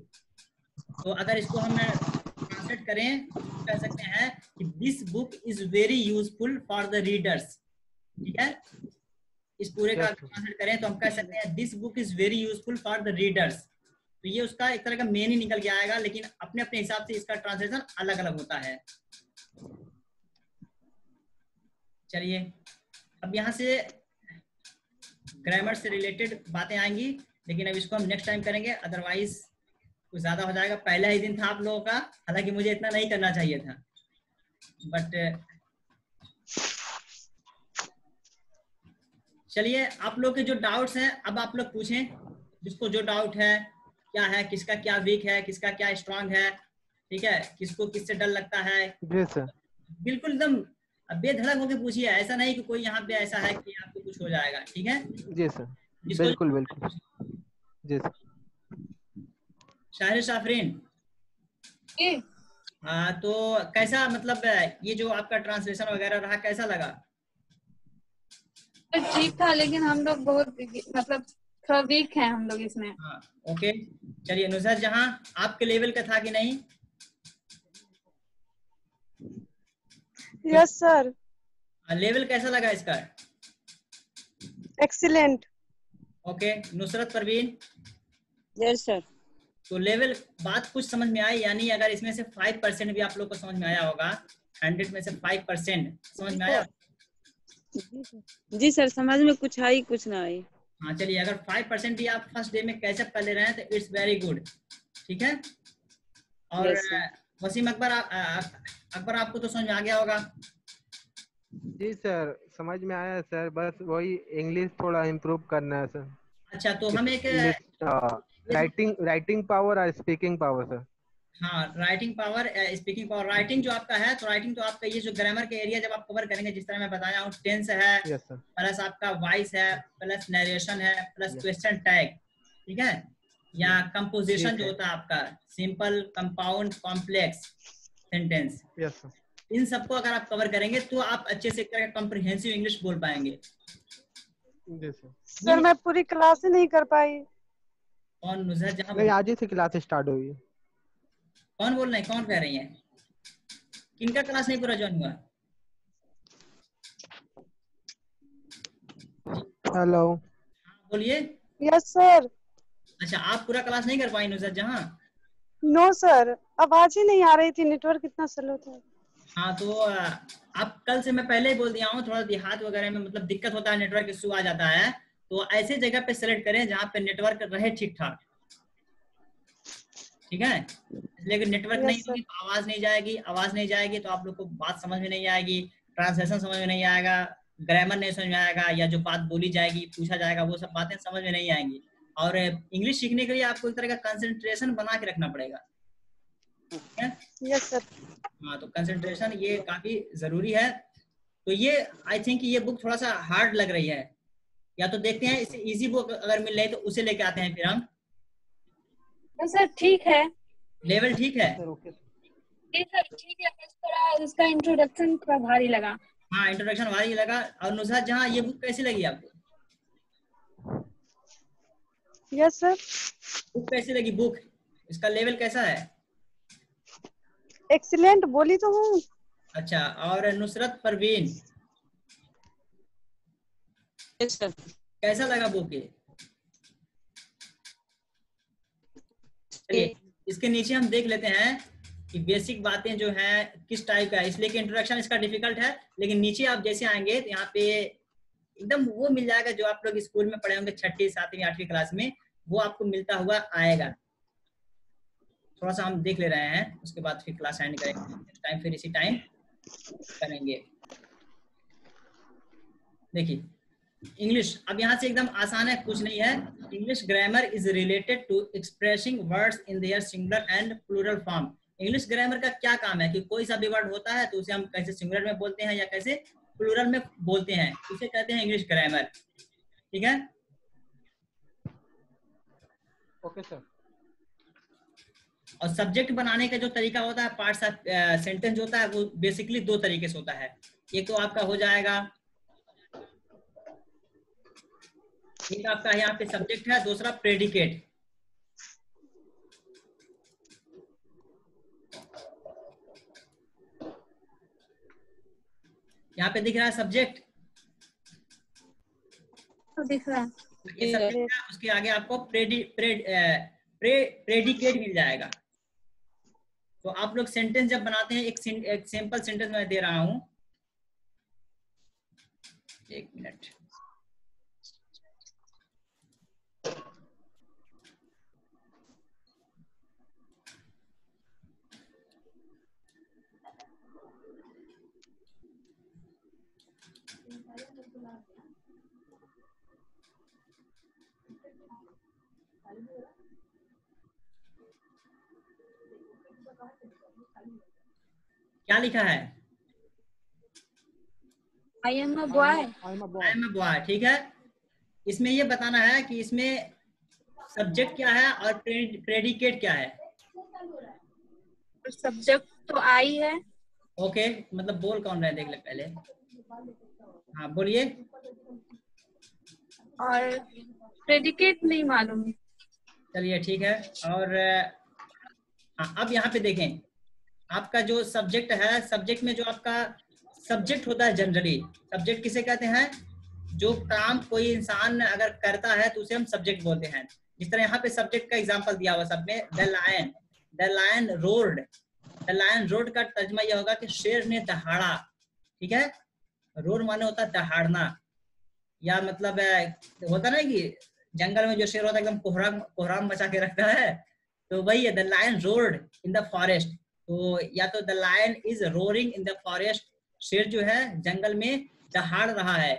तो अगर इसको हम ट्रांसलेट करें तो कह सकते हैं कि this book is very useful for the readers, ठीक है। इस पूरे का ट्रांसलेट करें तो हम कह सकते हैं this book is very useful for the readers. तो ये उसका एक तरह का मेन ही निकल के आएगा, लेकिन अपने अपने हिसाब से इसका ट्रांसलेशन अलग अलग होता है। चलिए अब यहाँ से ग्रामर से रिलेटेड बातें आएंगी, लेकिन अब इसको हम नेक्स्ट टाइम करेंगे, अदरवाइज कुछ ज्यादा हो जाएगा। पहला ही दिन था आप लोगों का, हालांकि मुझे इतना नहीं करना चाहिए था, बट चलिए आप लोग के जो डाउट्स हैं अब आप लोग पूछें, जिसको जो डाउट है, क्या है, किसका क्या वीक है, किसका क्या स्ट्रांग है, ठीक है, किसको किससे डर लगता है। जी सर। बिल्कुल एकदम बेधड़क होकर पूछिए, ऐसा नहीं कि कोई यहाँ पे ऐसा है कि आपको कुछ हो जाएगा, ठीक है। जी सर, बिल्कुल बिल्कुल। जी सर। शाहिर आफरीन, तो कैसा, मतलब ये जो आपका ट्रांसलेशन वगैरह रहा, कैसा लगा? ठीक था, लेकिन हम लोग बहुत मतलब थोड़ा वीक हैं हम लोग इसमें। हाँ ओके, चलिए नुसरत जहां, आपके लेवल का था कि नहीं? Yes sir. लेवल कैसा लगा इसका? Excellent. Okay, Nusrat Parveen? Yes sir. तो लेवल बात कुछ समझ में आई, यानी अगर इसमें से 5% भी आप लोग को समझ में आया होगा, 100 में से 5% समझ में आया? जी सर, समझ में कुछ आई कुछ ना आई। हाँ चलिए, अगर 5% भी आप फर्स्ट डे में कैचअप कर ले रहे हैं तो इट्स वेरी गुड, ठीक है। और वसीम अकबर, अकबर आपको तो समझ में आ गया होगा? जी सर, समझ में आया सर, बस वही इंग्लिश थोड़ा इम्प्रूव करना है सर। अच्छा, तो हम एक राइटिंग पावर और स्पीकिंग पावर सर। हाँ, writing power, speaking power. Writing जो आपका है, तो राइटिंग तो आपका ये जो ग्रामर के एरिया जब आप कवर करेंगे, जिस तरह मैं बताया हूँ, टेंस है, प्लस आपका वॉइस है, प्लस नरेशन है, प्लस क्वेश्चन टैग, ठीक है, या कंपोजिशन जो होता है आपका, सिंपल, कंपाउंड, कॉम्प्लेक्स सेंटेंस, इन सबको अगर आप कवर करेंगे तो आप अच्छे से कॉम्प्रिहेंसिव इंग्लिश बोल पाएंगे। सर मैं पूरी क्लास ही नहीं कर पाई। कौन? नुसरत जहां? नहीं, आज ही से क्लास स्टार्ट हुई। कौन बोल रहे हैं, कौन कह रही हैं? किनका क्लास नहीं पूरा ज्वाइन हुआ? हेलो, बोलिए। Yes sir. अच्छा, आप पूरा क्लास नहीं कर पाई नुसरत जहां? नो सर, आवाज ही नहीं आ रही थी, नेटवर्क इतना स्लो था। हाँ, तो आप कल से मैं पहले ही बोल दिया हूँ, थोड़ा देहात वगैरह में मतलब दिक्कत होता है, नेटवर्क इशू आ जाता है, तो ऐसे जगह पे सेलेक्ट करें जहाँ पे नेटवर्क रहे ठीक ठाक, ठीक है। लेकिन नेटवर्क नहीं होगी तो आवाज नहीं जाएगी, आवाज नहीं जाएगी तो आप लोग को बात समझ में नहीं आएगी, ट्रांसलेशन समझ में नहीं आएगा, ग्रामर नहीं समझ में आएगा, या जो बात बोली जाएगी, पूछा जाएगा, वो सब बातें समझ में नहीं आएंगी। और इंग्लिश सीखने के लिए आपको एक तरह का कंसंट्रेशन बना के रखना पड़ेगा, यस सर। हाँ, तो कंसंट्रेशन ये काफी जरूरी है। तो ये आई थिंक ये बुक थोड़ा सा हार्ड लग रही है, या तो देखते हैं इसे इजी बुक अगर मिल रही है तो उसे लेके आते हैं फिर हम। सर ठीक है, लेवल ठीक है? ठीक है, बस थोड़ा इसका इंट्रोडक्शन थोड़ा भारी लगा। हाँ, इंट्रोडक्शन भारी लगा। और नुसरत जहाँ, ये बुक कैसी लगी आपको? Yes sir. बुक कैसी लगी? बुक इसका लेवल कैसा है? एक्सीलेंट बोली तो हूँ। अच्छा, और नुसरत परवीन कैसा लगा बुक? चलिए इसके नीचे हम देख लेते हैं कि बेसिक बातें जो है किस टाइप का है, इसलिए कि इंट्रोडक्शन इसका डिफिकल्ट है। लेकिन नीचे आप जैसे आएंगे तो यहाँ पे एकदम वो मिल जाएगा जो आप लोग स्कूल में पढ़े होंगे 6ठी 7वीं 8वीं क्लास में, वो आपको मिलता हुआ आएगा। थोड़ा सा हम देख ले रहे हैं, उसके बाद फिर क्लास एंड करेंगे, टाइम फिर इसी टाइम करेंगे। देखिए इंग्लिश, अब यहाँ से एकदम आसान है, कुछ नहीं है। English grammar is related to expressing words in their singular and plural form. English grammar का क्या काम है कि कोई सा भी वर्ड होता है तो उसे हम कैसे सिंगुलर में बोलते हैं या कैसे प्लूरल में बोलते हैं, इसे कहते हैं इंग्लिश ग्रामर। ठीक है, ओके सर। और सब्जेक्ट बनाने का जो तरीका होता है, पार्ट्स ऑफ सेंटेंस होता है, वो बेसिकली 2 तरीके से होता है। एक तो आपका हो जाएगा, एक आपका यहाँ पे सब्जेक्ट है, दूसरा प्रेडिकेट। यहाँ पे दिख रहा है सब्जेक्ट, दिख रहा है। ये सब्जेक्ट है, उसके आगे आपको प्रेडिकेट मिल जाएगा। तो आप लोग सेंटेंस जब बनाते हैं, एक सिंपल सेंटेंस मैं दे रहा हूं, 1 मिनट। क्या लिखा है? I am a boy. I am a boy, ठीक है। इसमें ये बताना है कि इसमें सब्जेक्ट क्या है और प्रेडिकेट क्या है। सब्जेक्ट तो I है। ओके, मतलब बोल कौन रहे देख ले पहले। हाँ बोलिए। और प्रेडिकेट नहीं मालूम। चलिए ठीक है। और हाँ, अब यहाँ पे देखें, आपका जो सब्जेक्ट है, सब्जेक्ट में जो आपका सब्जेक्ट होता है, जनरली सब्जेक्ट किसे कहते हैं? जो काम कोई इंसान अगर करता है तो उसे हम सब्जेक्ट बोलते हैं। जिस तरह यहाँ पे सब्जेक्ट का एग्जांपल दिया हुआ सब में, the lion roared. The lion roared का तर्जुमा यह होगा कि शेर ने दहाड़ा। ठीक है, रोड माने होता है दहाड़ना, या मतलब होता ना कि जंगल में जो शेर होता है एकदम कोहराम मचा के रखता है, तो वही है the lion roared in the forest. तो या तो the lion is roaring in the forest, शेर जो है जंगल में दहाड़ रहा है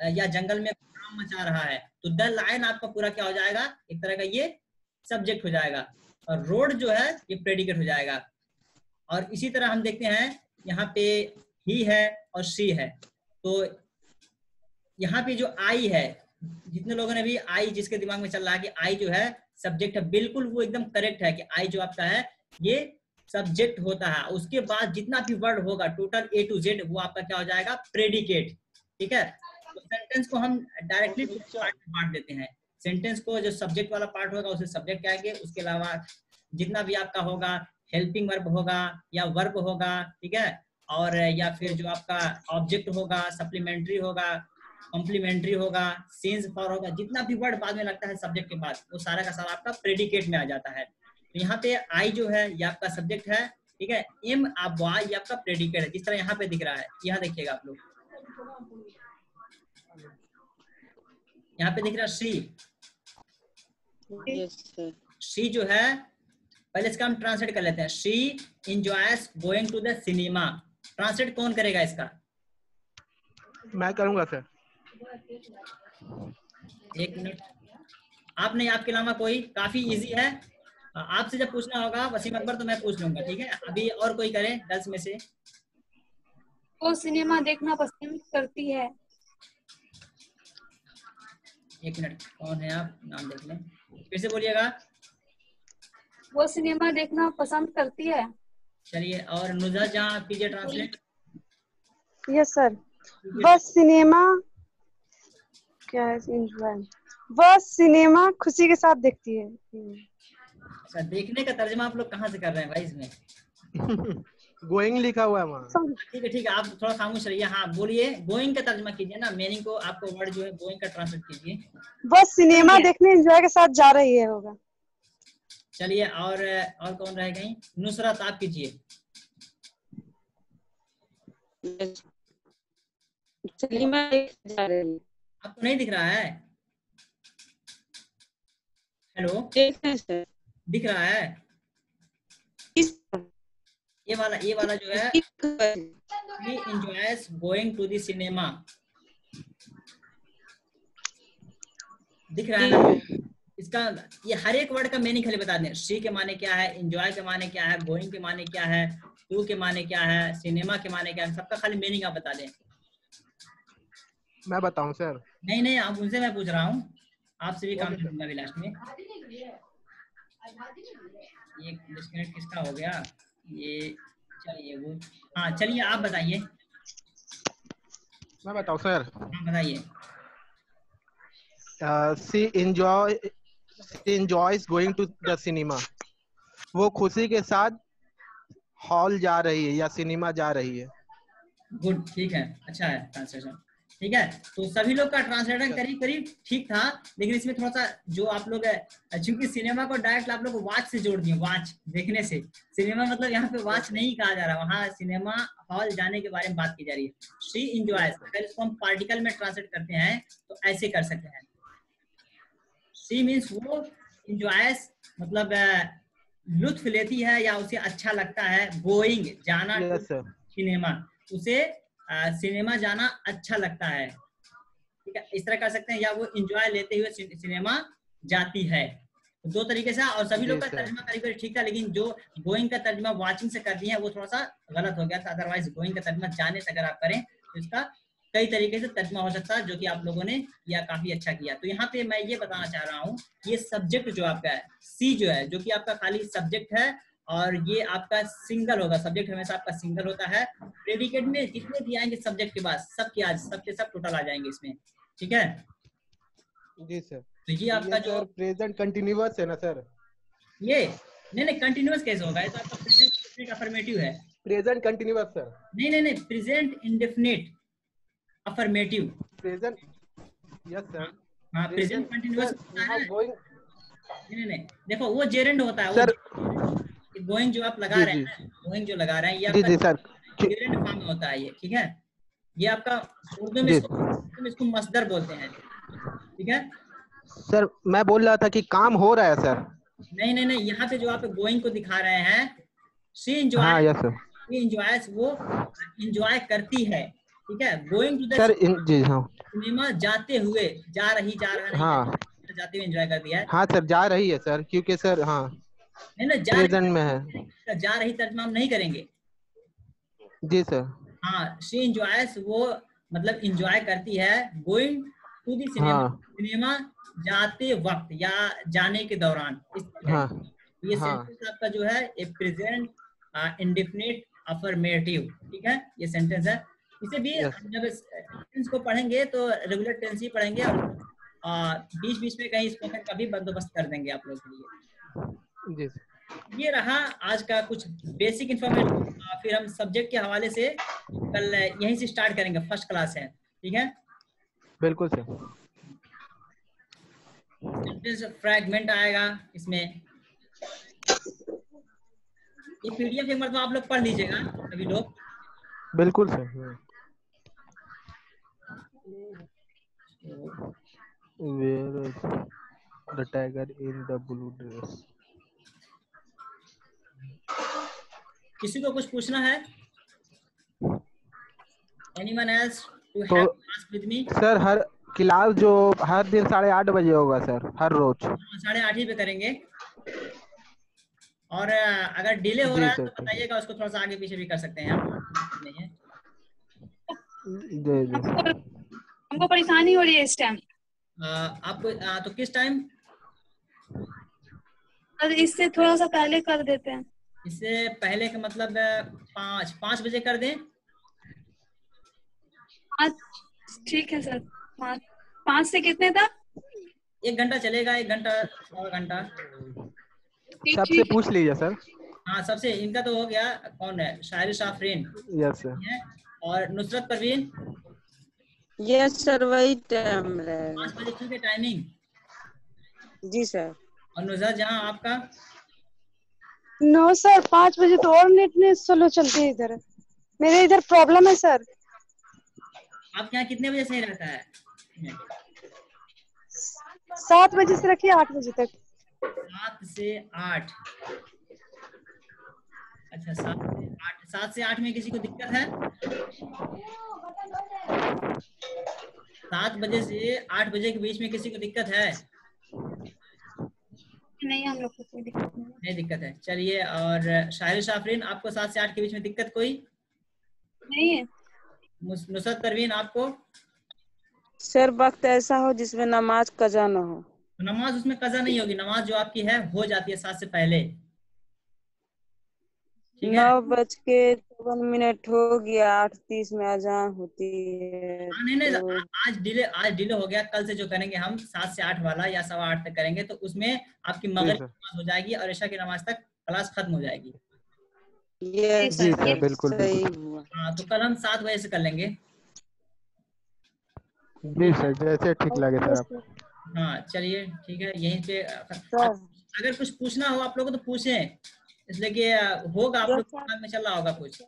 या जंगल में कोहराम मचा रहा है। तो द लायन आपका पूरा क्या हो जाएगा? एक तरह का ये सब्जेक्ट हो जाएगा, और रोड जो है ये प्रेडिकेट हो जाएगा। और इसी तरह हम देखते हैं यहाँ पे ही है और शी है। तो यहाँ पे जो आई है, जितने लोगों ने भी आई, जिसके दिमाग में चल रहा है कि आई जो है सब्जेक्ट है, बिल्कुल वो एकदम करेक्ट है कि आई जो आपका है ये सब्जेक्ट होता है। उसके बाद जितना भी वर्ड होगा टोटल A to Z, वो आपका क्या हो जाएगा? प्रेडिकेट। ठीक है, तो सेंटेंस को हम डायरेक्टली पार्ट में बांट देते हैं। सेंटेंस को जो सब्जेक्ट वाला पार्ट होगा उसे सब्जेक्ट कहेंगे, उसके अलावा जितना भी आपका होगा हेल्पिंग वर्ब होगा या वर्ब होगा, ठीक है, और या फिर जो आपका ऑब्जेक्ट होगा, सप्लीमेंट्री होगा, कॉम्प्लीमेंट्री होगा, सिंस फॉर होगा, जितना भी वर्ड बाद में लगता है सब्जेक्ट के बाद, वो सारा का सारा आपका प्रेडिकेट में आ जाता है। तो यहाँ पे आई जो है ये आपका सब्जेक्ट है, ठीक है। एम आप बॉय ये आपका प्रेडिकेट है, जिस तरह यहाँ पे दिख रहा है। यहाँ देखिएगा आप लोग, यहाँ पे दिख रहा है शी। शी जो है, पहले इसका हम ट्रांसलेट कर लेते हैं। She enjoys going to the cinema. Translate कौन करेगा इसका? मैं करूंगा सर। एक मिनट, आप नहीं, आपके अलावा कोई? काफी इजी है, आपसे जब पूछना होगा वसीम अकबर तो मैं पूछ लूंगा, ठीक है। अभी और कोई करे गर्ल्स में से? वो सिनेमा देखना पसंद करती है। एक मिनट, कौन है आप? नाम देख लें, फिर से बोलिएगा। वो सिनेमा देखना पसंद करती है। चलिए, और नुज़ा जहाँ कीजिए ट्रांसलेट। Yes sir. वह सिनेमा क्या है? वह सिनेमा खुशी के साथ देखती है। अच्छा, देखने का तर्जुमा आप लोग कहाँ से कर रहे हैं भाई इसमें? गोइंग लिखा हुआ है वहाँ। ठीक है ठीक है, आप थोड़ा खामोश रहिए। हाँ बोलिए, गोइंग का तर्जुमा कीजिए ना, मीनिंग को, आपको वर्ड जो है गोइंग का ट्रांसलेट कीजिए। वह सिनेमा देखने एंजॉय के साथ जा रही है होगा। चलिए और कौन रह गई? नुसरत, आप कीजिए। सलीमा जा रही है। आपको नहीं दिख रहा है? हेलो, देख रहे हैं सर। दिख रहा है? ये वाला जो है, he enjoys going to the cinema, दिख रहा है ना? इसका ये हर एक वर्ड का मीनिंग खाली बता दें। सी के माने क्या है, एंजॉय के माने क्या है, गोइंग के माने क्या है, टू के माने क्या है, सिनेमा के माने क्या है, सबका खाली मीनिंग आप बता दें। मैं बताऊं सर? नहीं, आप उनसे मैं पूछ रहा हूँ, आपसे भी काम करूंगा अभी लास्ट में। ये डिस्कनेक्ट किसका हो गया? ये चलिए वो, हाँ चलिए आप बताइए। मैं बताऊं सर? हाँ बताइए। she enjoys going to the cinema. वो खुशी के साथ हॉल जा रही है या सिनेमा जा रही है। गुड, ठीक है, अच्छा है ट्रांसलेशन। ठीक है, तो सभी लोग का ट्रांसलेशन करीब करीब ठीक था, लेकिन इसमें थोड़ा सा जो आप लोग है, चूंकि सिनेमा को डायरेक्ट आप लोग वॉच से जोड़ दिए, वॉच देखने से। सिनेमा मतलब यहाँ पे वॉच नहीं कहा जा रहा, वहाँ सिनेमा हॉल जाने के बारे में बात की जा रही है। शी एंजॉयज, अगर इसको हम पार्टिकल में ट्रांसलेट करते हैं तो ऐसे कर सकते हैं। शी मीन्स वो, एंजॉयज मतलब लुत्फ लेती है या उसे अच्छा लगता है। गोइंग, जाना, सिनेमा, उसे सिनेमा जाना अच्छा लगता है। ठीक है, इस तरह कर सकते हैं, या वो एंजॉय लेते हुए सिनेमा जाती है। तो दो तरीके से, और सभी लोग का तर्जुमा करीब ठीक था, लेकिन जो गोइंग का तर्जुमा वाचिंग से कर दिए हैं वो थोड़ा सा गलत हो गया था। अदरवाइज गोइंग का तर्जुमा जाने से अगर आप करें तो इसका कई तरीके से तर्जुमा हो सकता है, जो कि आप लोगों ने किया, काफी अच्छा किया। तो यहाँ पे मैं ये बताना चाह रहा हूँ, ये सब्जेक्ट जो आपका है, सी जो है, जो कि आपका खाली सब्जेक्ट है, और ये आपका सिंगल होगा। सब्जेक्ट हमेशा आपका सिंगल होता है। प्रेडिकेट में जितने भी आएंगे सब्जेक्ट के बाद, सबके सब टोटल आ जाएंगे इसमें। ठीक है जी सर। तो ये आपका जो प्रेजेंट कंटिन्यूअस है ना सर? ये नहीं कंटिन्यूअस कैसे होगा? ये तो आपका प्रेजेंट इंडेफिनिट अफर्मेटिव है। Present continuous sir? नहीं, present indefinite affirmative. Present, yes sir. हाँ, प्रेजेंट कंटिन्यूअस नहीं, देखो वो जेरेंड होता है सर। गोइंग जो आप लगा रहे हैं, गोइंग जो लगा रहे हैं, ये आपका जेरेंड फॉर्म में होता है ये। ठीक है, ये आपका उर्दू में इसको मसदर बोलते हैं। ठीक है सर, मैं बोल रहा था कि काम हो रहा है सर। नहीं, यहाँ पे जो आप गोइंग को दिखा रहे हैं, शी एंजॉय, हाँ यस सर, शी एंजॉयज, वो एंजॉय करती है। ठीक है, गोइंग टू द सर जी हाँ, सिनेमा जाते हुए, जा रहा नहीं, हाँ जाते हुए एंजॉय कर दिया है। हाँ सर, जा रही है सर, क्योंकि सर हाँ नहीं ना, प्रेजेंट में है। जा रही तर्जमा हम नहीं करेंगे। जी सर। हाँ, शी एंजॉयज, वो मतलब एंजॉय करती है। Going to the cinema, cinema जाते वक्त या जाने के दौरान। हाँ, ये सेंटेंस आपका जो है ए प्रेजेंट इंडेफिनिट अफर्मेटिव। ठीक है, ये सेंटेंस है। इसे भी जब टेंस को पढ़ेंगे तो रेगुलर टेंस ही पढ़ेंगे, और बीच बीच में कहीं स्पोकन का भी बंदोबस्त कर देंगे आप लोगों के लिए। जी। ये रहा आज का कुछ बेसिक इंफॉर्मेशन। फिर हम सब्जेक्ट के हवाले से कल यहीं से स्टार्ट करेंगे, फर्स्ट क्लास है। ठीक है, बिल्कुल सर। सेंटेंस फ्रैगमेंट आएगा इसमें। ये पीडीएफ एक मतलब आप लोग पढ़ लीजिएगा सभी लोग। बिल्कुल sir. Where is the tiger in the blue dress? किसी को कुछ पूछना है? Anyone else to have class with me? Sir, her class जो हर दिन 8:30 बजे होगा सर, हर रोज 8:30 पे करेंगे। और अगर डिले हो रहा है तो बताइएगा, उसको थोड़ा सा आगे पीछे भी कर सकते हैं हम। नहीं है, हमको परेशानी हो रही है इस टाइम। आपको तो किस टाइम? इससे थोड़ा सा पहले कर देते हैं। इससे पहले का मतलब 5 बजे कर दें। ठीक है सर। 5 से कितने तक? 1 घंटा चलेगा, 1 घंटा, 1 घंटा। सबसे पूछ लीजिए सर। हाँ, सबसे। इनका तो हो गया, कौन है? शायरी शाफरीन। Yes sir. और नुसरत परवीन। यस सर, वही टाइम रहेगा। 5 बजे ठीक है टाइमिंग? जी सर। और नुजहत जहाँ आपका नो सर, 5 बजे तो और नेट नहीं स्लो चलती है इधर। मेरे इधर प्रॉब्लम है सर। आपके यहाँ कितने बजे सही रहता है? 7 बजे से रखिए 8 बजे तक। 7 से 8। अच्छा, 7 से 8 में किसी को दिक्कत है? 7 बजे से 8 बजे के बीच में किसी को दिक्कत है? नहीं, हम लोग को कोई दिक्कत नहीं है। नहीं दिक्कत है। चलिए, और शाहिद आफरीन, आपको 7 से 8 के बीच में दिक्कत कोई? नहीं है। नुसरत परवीन, आपको? सर वक्त ऐसा हो जिसमें नमाज कजा ना हो। तो नमाज उसमें कज़ा नहीं होगी, नमाज जो आपकी है हो जाती है 7 से पहले। ठीक है? 9:54 हो गया, 8:30 में अजान होती है। नहीं नहीं, तो आज डिले हो गया। कल से जो करेंगे हम 7 से 8 वाला या 8:15 तक करेंगे, तो उसमें आपकी मगरिब की नमाज हो जाएगी और ईशा की नमाज तक क्लास खत्म हो जाएगी। ये जी सर, बिल्कुल सही बिल्कुल। हुआ। हाँ, तो कल हम 7 बजे से कर लेंगे। जी सर, जैसे ठीक लगे सर आप। हाँ चलिए, ठीक है। यहीं पे सर अगर कुछ पूछना हो आप लोगों को तो पूछें, इसलिए कि होगा आप लोग दिमाग में चल रहा होगा कुछ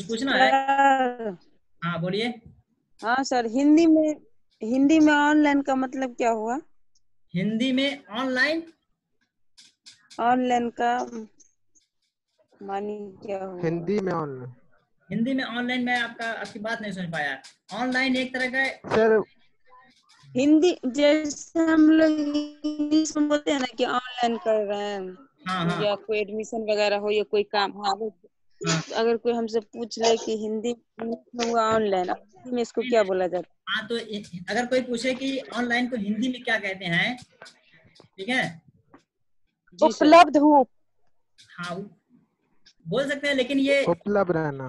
पूछना है। सर, हाँ बोलिए। हाँ सर, हिंदी में ऑनलाइन का मतलब क्या हुआ? हिंदी में ऑनलाइन का मानी क्या हुआ? हिंदी में ऑनलाइन। हिंदी में ऑनलाइन, मैं आपकी बात नहीं सुन पाया। ऑनलाइन एक तरह का सर हिंदी जैसे हम लोग इंग्लिश में बोलते हैं ना कि ऑनलाइन कर रहे हैं, हाँ या कोई एडमिशन वगैरह हो या कोई काम हो। हाँ अगर कोई हमसे पूछ ले कि हिंदी में हुआ ऑनलाइन, हिंदी में इसको क्या बोला जाता है? हाँ, तो अगर कोई पूछे कि ऑनलाइन को हिंदी में क्या कहते हैं, ठीक है? जी सर। उपलब्ध हूँ। हाँ बोल सकते हैं, लेकिन ये उपलब्ध रहना।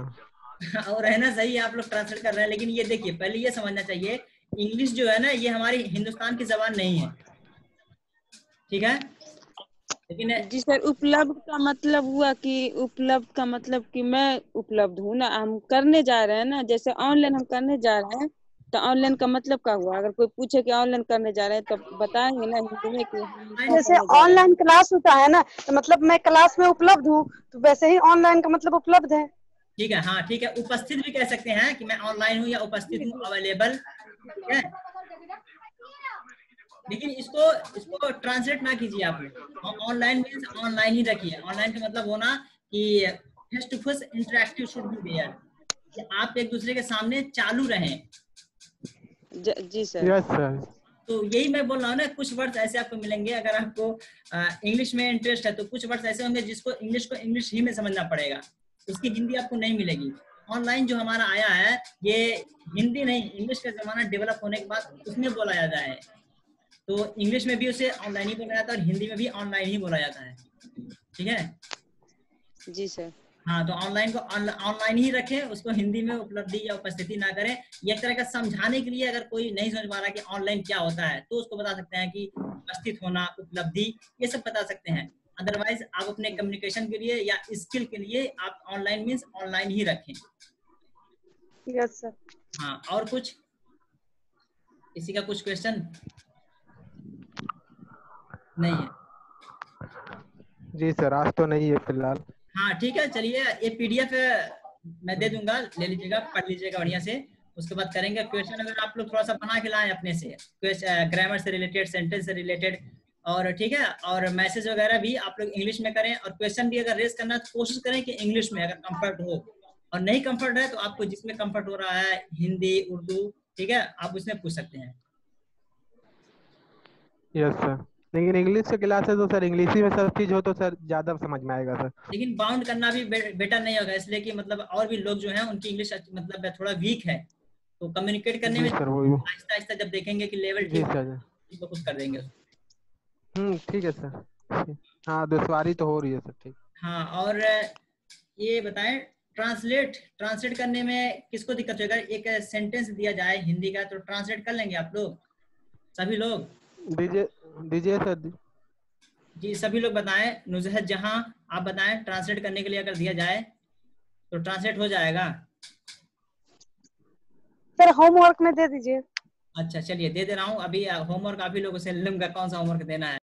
और रहना सही, आप लोग ट्रांसलेट कर रहे हैं। लेकिन ये देखिए, पहले ये समझना चाहिए, इंग्लिश जो है ना, ये हमारी हिंदुस्तान की जबान नहीं है, ठीक है? लेकिन जी सर, उपलब्ध का मतलब हुआ कि मैं उपलब्ध हूँ ना, हम करने जा रहे हैं ना। जैसे ऑनलाइन हम करने जा रहे हैं, तो ऑनलाइन का मतलब क्या हुआ? अगर कोई पूछे कि ऑनलाइन करने जा रहे हैं, तो बताएंगे ना हिंदी में कि हम क्या जैसे करने जा रहे हैं। ऑनलाइन क्लास होता है ना, तो मतलब मैं क्लास में उपलब्ध हूँ, तो वैसे ही ऑनलाइन का मतलब उपलब्ध है। ठीक है, हाँ ठीक है। उपस्थित भी कह सकते हैं कि मैं ऑनलाइन हूँ या उपस्थित हूँ, अवेलेबल, ठीक है? लेकिन इसको ट्रांसलेट ना कीजिए आप लोग। ऑनलाइन मीन्स ऑनलाइन ही रखिए। ऑनलाइन का मतलब होना कि face to face interactive should be there, कि आप एक दूसरे के सामने चालू रहें। जी सर। Yes sir. तो यही मैं बोल रहा हूँ ना, कुछ वर्ड्स ऐसे आपको मिलेंगे। अगर आपको इंग्लिश में इंटरेस्ट है तो कुछ वर्ड्स ऐसे होंगे जिसको इंग्लिश ही में समझना पड़ेगा, उसकी हिंदी आपको नहीं मिलेगी। ऑनलाइन जो हमारा आया है, ये हिंदी नहीं, इंग्लिश का जमाना डेवलप होने के बाद उसमें बोला जाता है। तो इंग्लिश में भी उसे ऑनलाइन ही बोला जाता है और हिंदी में भी ऑनलाइन ही बोला जाता है, ठीक है? जी सर। हाँ, तो ऑनलाइन को ऑनलाइन ही रखें, उसको हिंदी में उपलब्धि या उपस्थिति ना करें। ये एक तरह का समझाने के लिए, अगर कोई नहीं समझ पा रहा कि ऑनलाइन क्या होता है, तो उसको बता सकते हैं कि उपस्थित होना, उपलब्धि, ये सब बता सकते हैं। अदरवाइज आप अपने कम्युनिकेशन के लिए या स्किल के लिए आप ऑनलाइन मीन्स ऑनलाइन ही रखें। Yes sir. हाँ, और कुछ किसी का कुछ क्वेश्चन नहीं है? जी सर, आज तो नहीं है फिलहाल। हाँ ठीक है, चलिए। ये पीडीएफ मैं दे दूंगा, ले लीजिएगा, पढ़ लीजिएगा बढ़िया से। उसके बाद करेंगे क्वेश्चन। अगर आप लोग थोड़ा सा बना के लाएं अपने से, ग्रामर से रिलेटेड, सेंटेंस से रिलेटेड, और ठीक है, और मैसेज वगैरह भी आप लोग इंग्लिश में करें। और क्वेश्चन भी अगर रेज करना है तो कोशिश करें कि इंग्लिश में, अगर कंफर्ट हो। और नहीं कंफर्ट है तो आपको जिसमें कंफर्ट हो रहा है, हिंदी, उर्दू, ठीक है, आप उसमें पूछ सकते हैं। यस सर, लेकिन इंग्लिश के क्लास है तो सर इंग्लिश ही में सब चीज हो तो सर ज्यादा समझ में आएगा सर। लेकिन बाउंड करना भी बेटर नहीं होगा, इसलिए कि मतलब और भी लोग जो हैं उनकी इंग्लिश मतलब थोड़ा वीक है, तो कम्युनिकेट करने में सर वो आहिस्ता आहिस्ता जब देखेंगे कि लेवल जी ठीक सर। तो कुछ कर देंगे। ठीक है सर। हाँ, दुश्वारी तो हो रही है सर। ठीक। हाँ, और ये बताएं, ट्रांसलेट करने में किसको दिक्कत होगा? एक सेंटेंस दिया जाए हिंदी का, तो ट्रांसलेट कर लेंगे आप लोग, सभी लोग? दीजिए सर। जी, सभी लोग बताएं। नुजहत जहां, आप बताएं, ट्रांसलेट करने के लिए अगर दिया जाए तो ट्रांसलेट हो जाएगा? सर होमवर्क में दे दीजिए। अच्छा चलिए, दे दे रहा हूँ अभी। होमवर्क आप ही लोगों से लूंगा, कौन सा होमवर्क देना है।